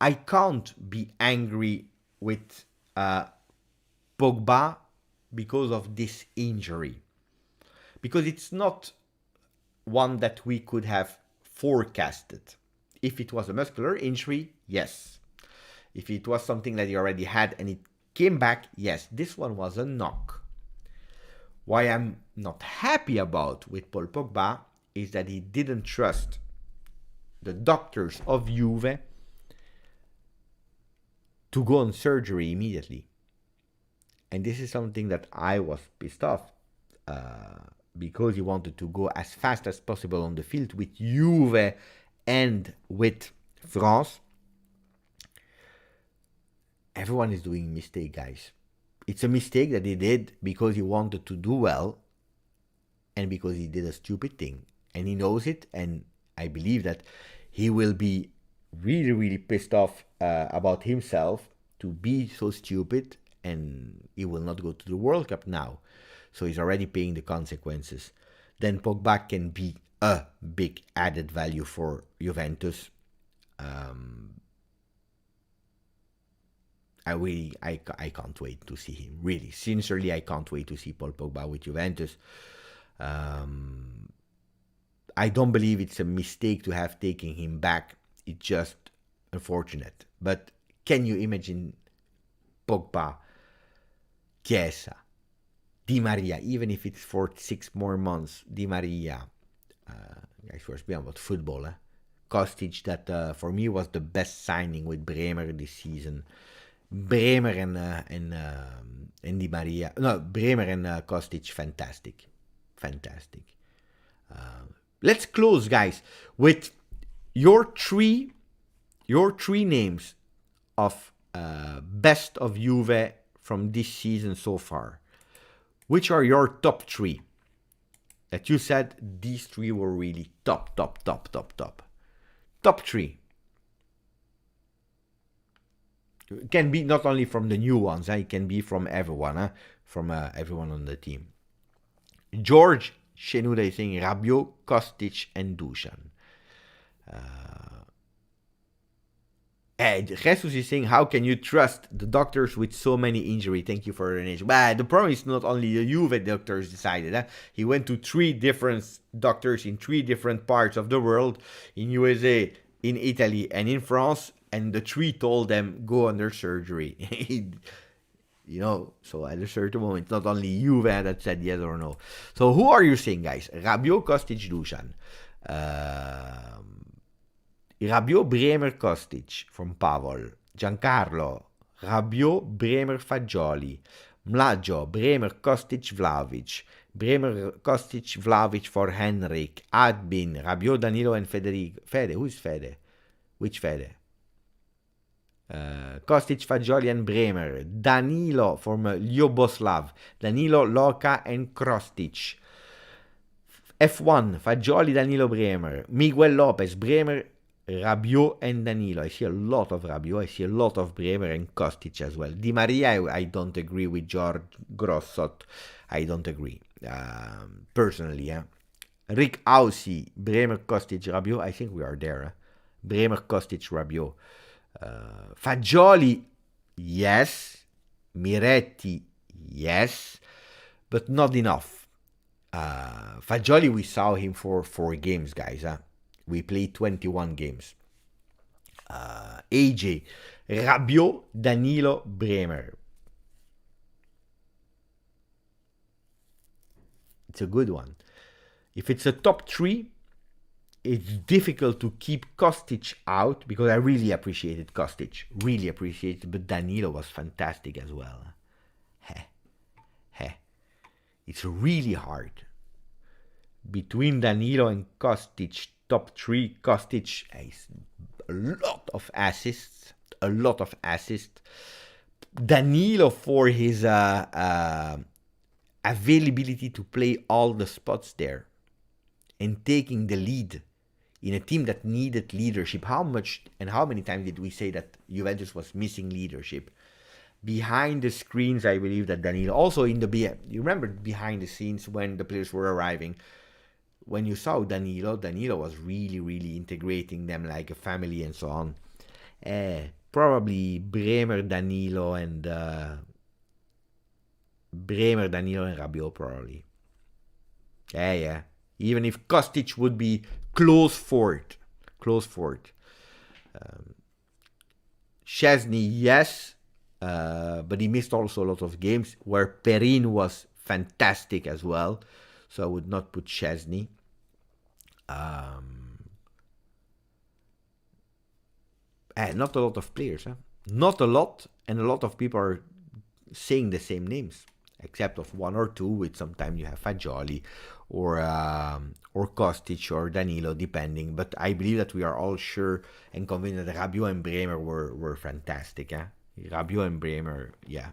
I can't be angry with Pogba because of this injury, because it's not one that we could have forecasted. If it was a muscular injury, yes. If it was something that he already had and it came back, yes. This one was a knock. Why I'm not happy about with Paul Pogba is that he didn't trust the doctors of Juve to go on surgery immediately. And this is something that I was pissed off because he wanted to go as fast as possible on the field with Juve and with France. Everyone is doing mistake, guys. It's a mistake that he did because he wanted to do well and because he did a stupid thing. and he knows it, and I believe that he will be really, really pissed off about himself to be so stupid, and he will not go to the World Cup now. So he's already paying the consequences. Then Pogba can be a big added value for Juventus. I can't wait to see him. Really, sincerely, I can't wait to see Paul Pogba with Juventus. I don't believe it's a mistake to have taken him back. It's just unfortunate. But can you imagine Pogba, Chiesa, Di Maria, even if it's for 6 more months, Di Maria, guys, we're speaking about football, Kostic, that for me was the best signing with Bremer this season. Bremer and Di Maria, no, Bremer and Kostic, fantastic. Let's close, guys, with your three names of best of Juve from this season so far. Which are your top 3? That you said these 3 were really top. Top 3. It can be not only from the new ones, it can be from everyone, from everyone on the team. George Shenuda is saying Rabiot, Kostic, and Dusan. Jesus is saying, how can you trust the doctors with so many injuries? Thank you for your donation. But the problem is not only the Juve doctors decided. He went to 3 different doctors in 3 different parts of the world, in USA, in Italy, and in France, and the 3 told them, go under surgery. So at a certain moment, it's not only Juve that said yes or no. So who are you saying, guys? Rabiot, Kostic, Dusan. Rabiot, Bremer, Kostic from Pavel. Giancarlo, Rabiot, Bremer, Fagioli. Mlaggio, Bremer, Kostic, Vlahovic. Bremer, Kostic, Vlahovic for Henrik. Adbin, Rabiot, Danilo, and Federico. Fede, who is Fede? Which Fede? Kostic, Fagioli, and Bremer. Danilo from Ljuboslav. Danilo, Loka, and Krostic. F1, Fagioli, Danilo, Bremer. Miguel Lopez, Bremer, Rabiot, and Danilo. I see a lot of Rabiot. I see a lot of Bremer and Kostic as well. Di Maria, I don't agree with George Grossot. I don't agree. Personally, Rick Aussie, Bremer, Kostic, Rabiot. I think we are there. Bremer, Kostic, Rabiot. Fagioli, yes. Miretti, yes. But not enough. Fagioli, we saw him for 4 games, guys. We played 21 games. AJ, Rabiot, Danilo, Bremer. It's a good one. If it's a top 3, it's difficult to keep Kostic out because I really appreciated Kostic. Really appreciated, but Danilo was fantastic as well. It's really hard. Between Danilo and Kostic, top 3, Kostic has a lot of assists. Danilo for his availability to play all the spots there and taking the lead in a team that needed leadership. How much and how many times did we say that Juventus was missing leadership? Behind the screens, I believe that Danilo, also in the, you remember behind the scenes when the players were arriving, when you saw Danilo was really, really integrating them like a family and so on. Probably Bremer, Danilo, and Rabiot probably. Even if Kostic would be close fourth. Szczesny, yes, but he missed also a lot of games where Perin was fantastic as well. So I would not put Szczesny. Not a lot of players. Not a lot, and a lot of people are saying the same names, except of 1 or 2, with sometimes you have Fagioli or Kostic or Danilo, depending. But I believe that we are all sure and convinced that Rabiot and Bremer were fantastic. Rabiot and Bremer, yeah.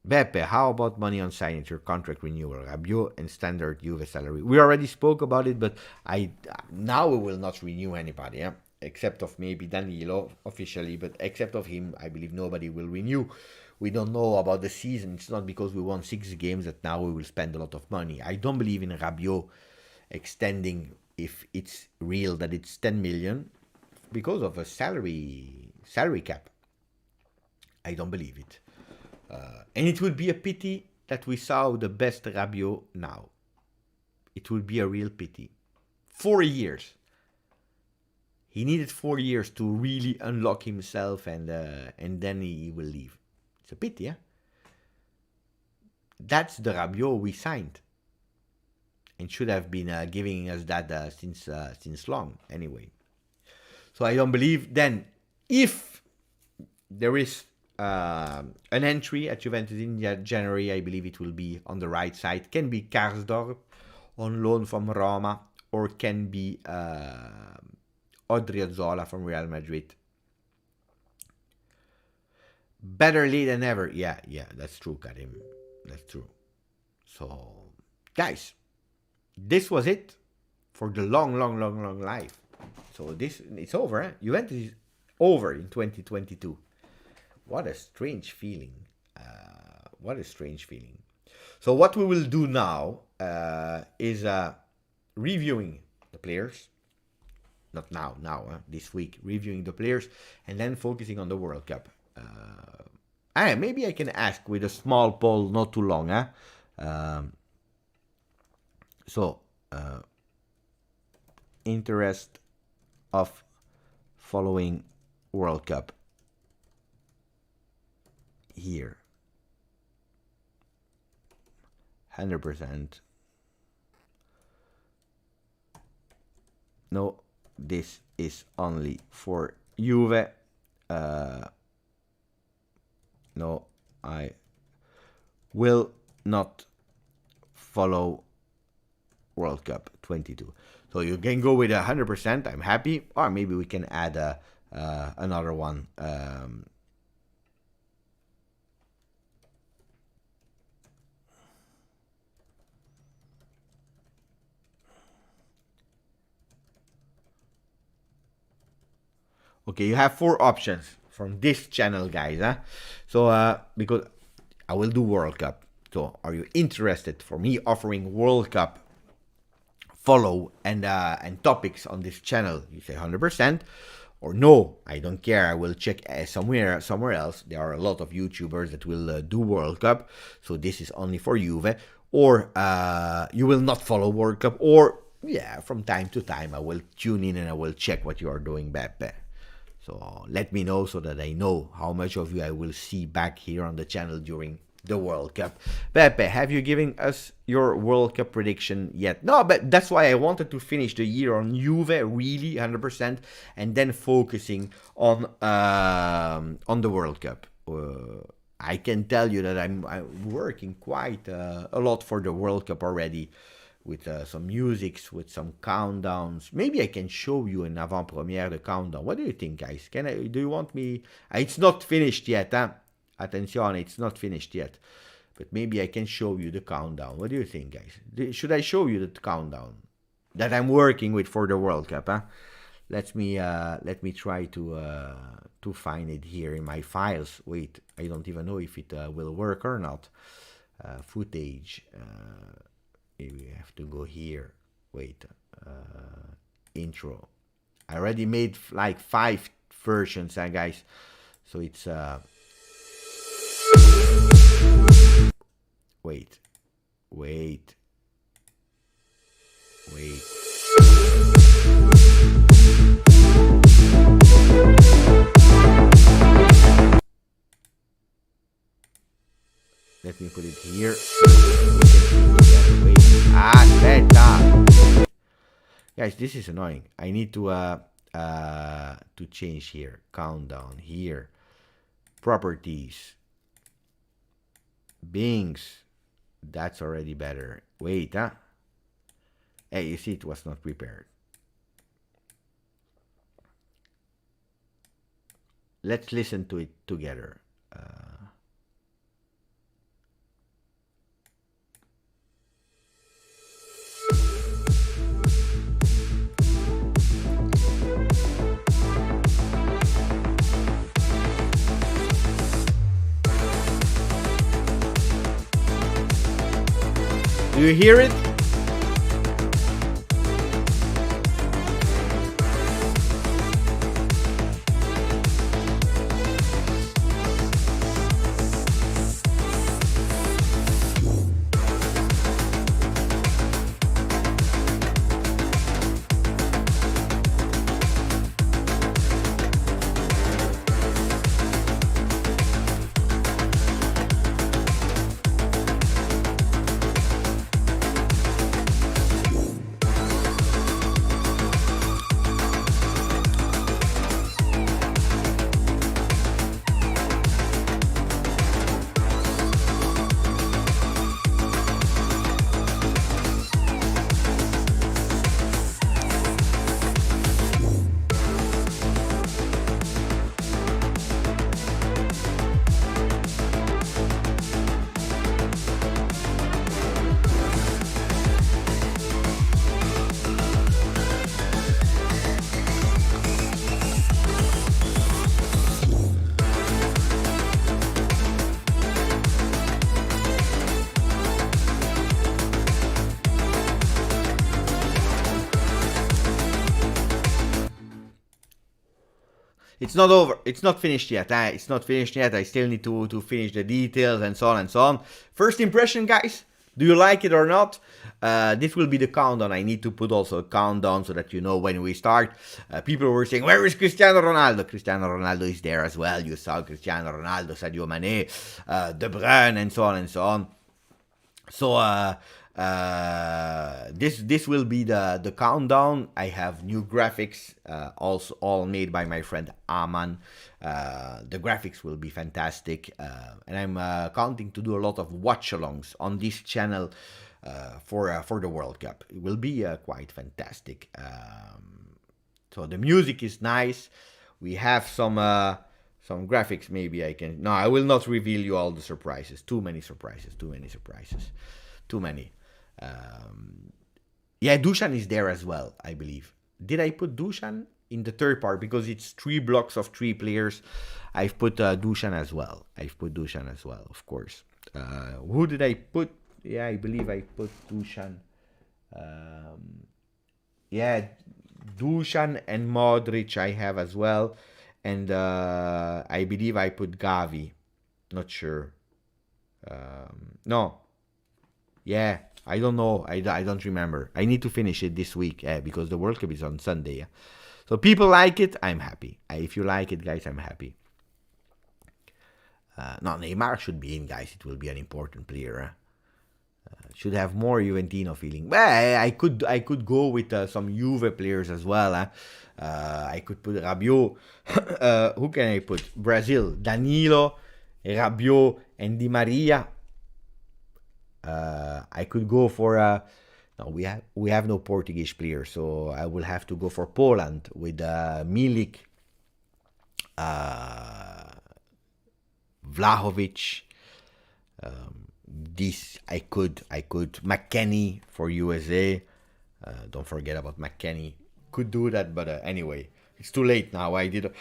Beppe, how about money on signature, contract renewal, Rabiot and standard Juve salary? We already spoke about it, but I now we will not renew anybody, yeah? Except of maybe Danilo officially, but except of him, I believe nobody will renew. We don't know about the season. It's not because we won 6 games that now we will spend a lot of money. I don't believe in Rabiot extending if it's real that it's 10 million because of a salary cap. I don't believe it. And it would be a pity that we saw the best Rabiot now. It would be a real pity. 4 years. He needed 4 years to really unlock himself, and then he will leave. It's a pity, yeah? That's the Rabiot we signed. And should have been giving us that since long, anyway. So I don't believe then, if there is an entry at Juventus in January, I believe it will be on the right side. Can be Karsdorp on loan from Roma, or can be Odriozola from Real Madrid. Better late than ever. Yeah, that's true, Karim. That's true. So, guys, this was it for the long life. So it's over. Eh? Juventus is over in 2022. What a strange feeling. So what we will do now is reviewing the players. Not now, this week. Reviewing the players and then focusing on the World Cup. Maybe I can ask with a small poll, not too long. Interest of following World Cup here. 100%. No, this is only for Juve. No, I will not follow World Cup 22. So you can go with 100%. I'm happy. Or maybe we can add another one. Okay, you have 4 options from this channel, guys. So, because I will do World Cup. So, are you interested for me offering World Cup follow and topics on this channel? You say 100%. Or no, I don't care. I will check somewhere else. There are a lot of YouTubers that will do World Cup. So this is only for Juve. Or you will not follow World Cup. Or, yeah, from time to time I will tune in and I will check what you are doing, Beppe. So let me know so that I know how much of you I will see back here on the channel during the World Cup. Beppe, have you given us your World Cup prediction yet? No, but that's why I wanted to finish the year on Juve, really 100%, and then focusing on the World Cup. I can tell you that I'm working quite a lot for the World Cup already, with some musics, with some countdowns. Maybe I can show you in avant-première the countdown. What do you think, guys? Do you want me? It's not finished yet, huh? Attenzione, it's not finished yet. But maybe I can show you the countdown. What do you think, guys? Should I show you the countdown that I'm working with for the World Cup, huh? Let me try to find it here in my files. Wait, I don't even know if it will work or not. Footage. We have to go here. Wait. Intro. I already made like 5 versions, guys. So it's Wait. Let me put it here. Wait. Aspetta. Guys, this is annoying. I need to change here. Countdown here. Properties. Bings. That's already better. Wait, Hey, you see it was not prepared. Let's listen to it together. you hear it? It's not over. It's not finished yet. It's not finished yet. I still need to finish the details and so on and so on. First impression, guys. Do you like it or not? This will be the countdown. I need to put also a countdown so that you know when we start. People were saying, where is Cristiano Ronaldo? Cristiano Ronaldo is there as well. You saw Cristiano Ronaldo, Sadio Mane, De Bruyne, and so on and so on. So this will be the countdown. I have new graphics, also all made by my friend Aman. The graphics will be fantastic, and I'm counting to do a lot of watch-alongs on this channel for the World Cup. It will be quite fantastic. So the music is nice. We have some graphics. Maybe I can. No, I will not reveal you all the surprises. Too many surprises. Too many surprises. Too many. Yeah, Dusan is there as well, I believe. Did I put Dusan in the third part? Because it's 3 blocks of 3 players. I've put Dusan as well. Of course. Who did I put? Yeah, I believe I put Dusan. Yeah, Dusan and Modric I have as well. And I believe I put Gavi. Not sure. No. Yeah, I don't know. I don't remember. I need to finish it this week because the World Cup is on Sunday. So people like it, I'm happy. If you like it, guys, I'm happy. No, Neymar should be in, guys. It will be an important player. Should have more Juventino feeling. Well, I could go with some Juve players as well. I could put Rabiots. Who can I put? Brazil, Danilo, Rabiots, and Di Maria. I could go for no, we have no Portuguese player, so I will have to go for Poland with Milik, Vlahovic. This I could McKennie for USA. Don't forget about McKennie. Could do that, but anyway, it's too late now. I did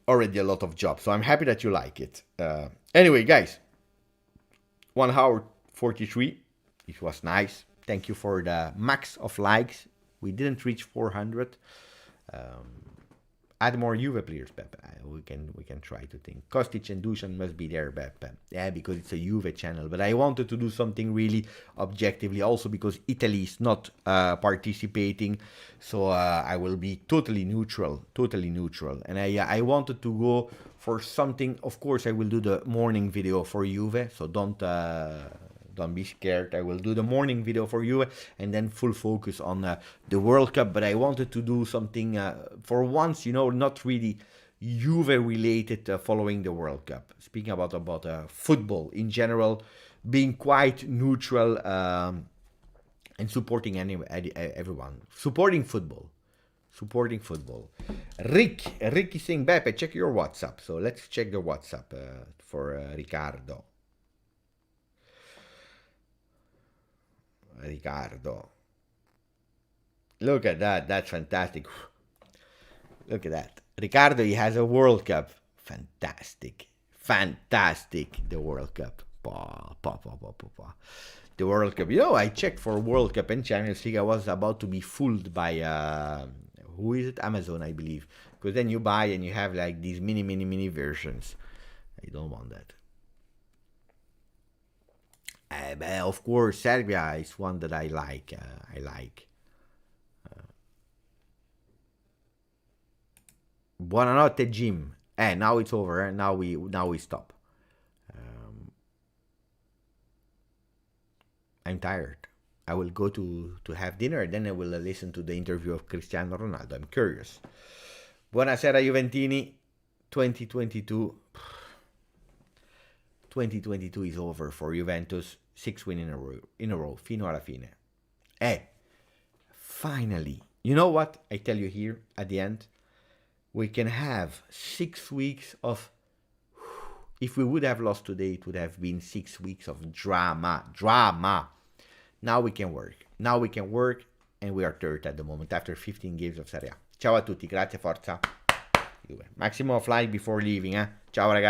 already a lot of jobs, so I'm happy that you like it. Anyway, guys, 1 hour 43. It was nice. Thank you for the max of likes. We didn't reach 400. Add more Juve players, Pepe. We can try to think. Kostic and Dusan must be there, Pepe. Yeah, because it's a Juve channel. But I wanted to do something really objectively, also because Italy is not participating. So I will be totally neutral. And I wanted to go for something. Of course, I will do the morning video for Juve. So don't be scared. I will do the morning video for you and then full focus on the World Cup. But I wanted to do something for once, not really Juve related following the World Cup. Speaking about football in general, being quite neutral and supporting everyone. Supporting football. Rick is saying, Beppe, check your WhatsApp. So let's check the WhatsApp for Ricardo. Look at that. That's fantastic. Look at that. Ricardo, he has a World Cup. Fantastic. The World Cup. The World Cup. You know, I checked for World Cup and Champions League. I was about to be fooled by who is it? Amazon, I believe. Because then you buy and you have like these mini versions. I don't want that. But of course, Serbia is one that I like. Buonanotte, Jim. Now it's over. Now we stop. I'm tired. I will go to have dinner, and then I will listen to the interview of Cristiano Ronaldo. I'm curious. Buonasera, Juventini. 2022. 2022 is over for Juventus. 6 wins in a row. Fino alla fine. Finally. You know what? I tell you here at the end. We can have 6 weeks of... If we would have lost today, it would have been 6 weeks of drama. Now we can work. And we are third at the moment after 15 games of Serie A. Ciao a tutti, grazie, forza Juve. Maximum of like before leaving, Ciao ragazzi.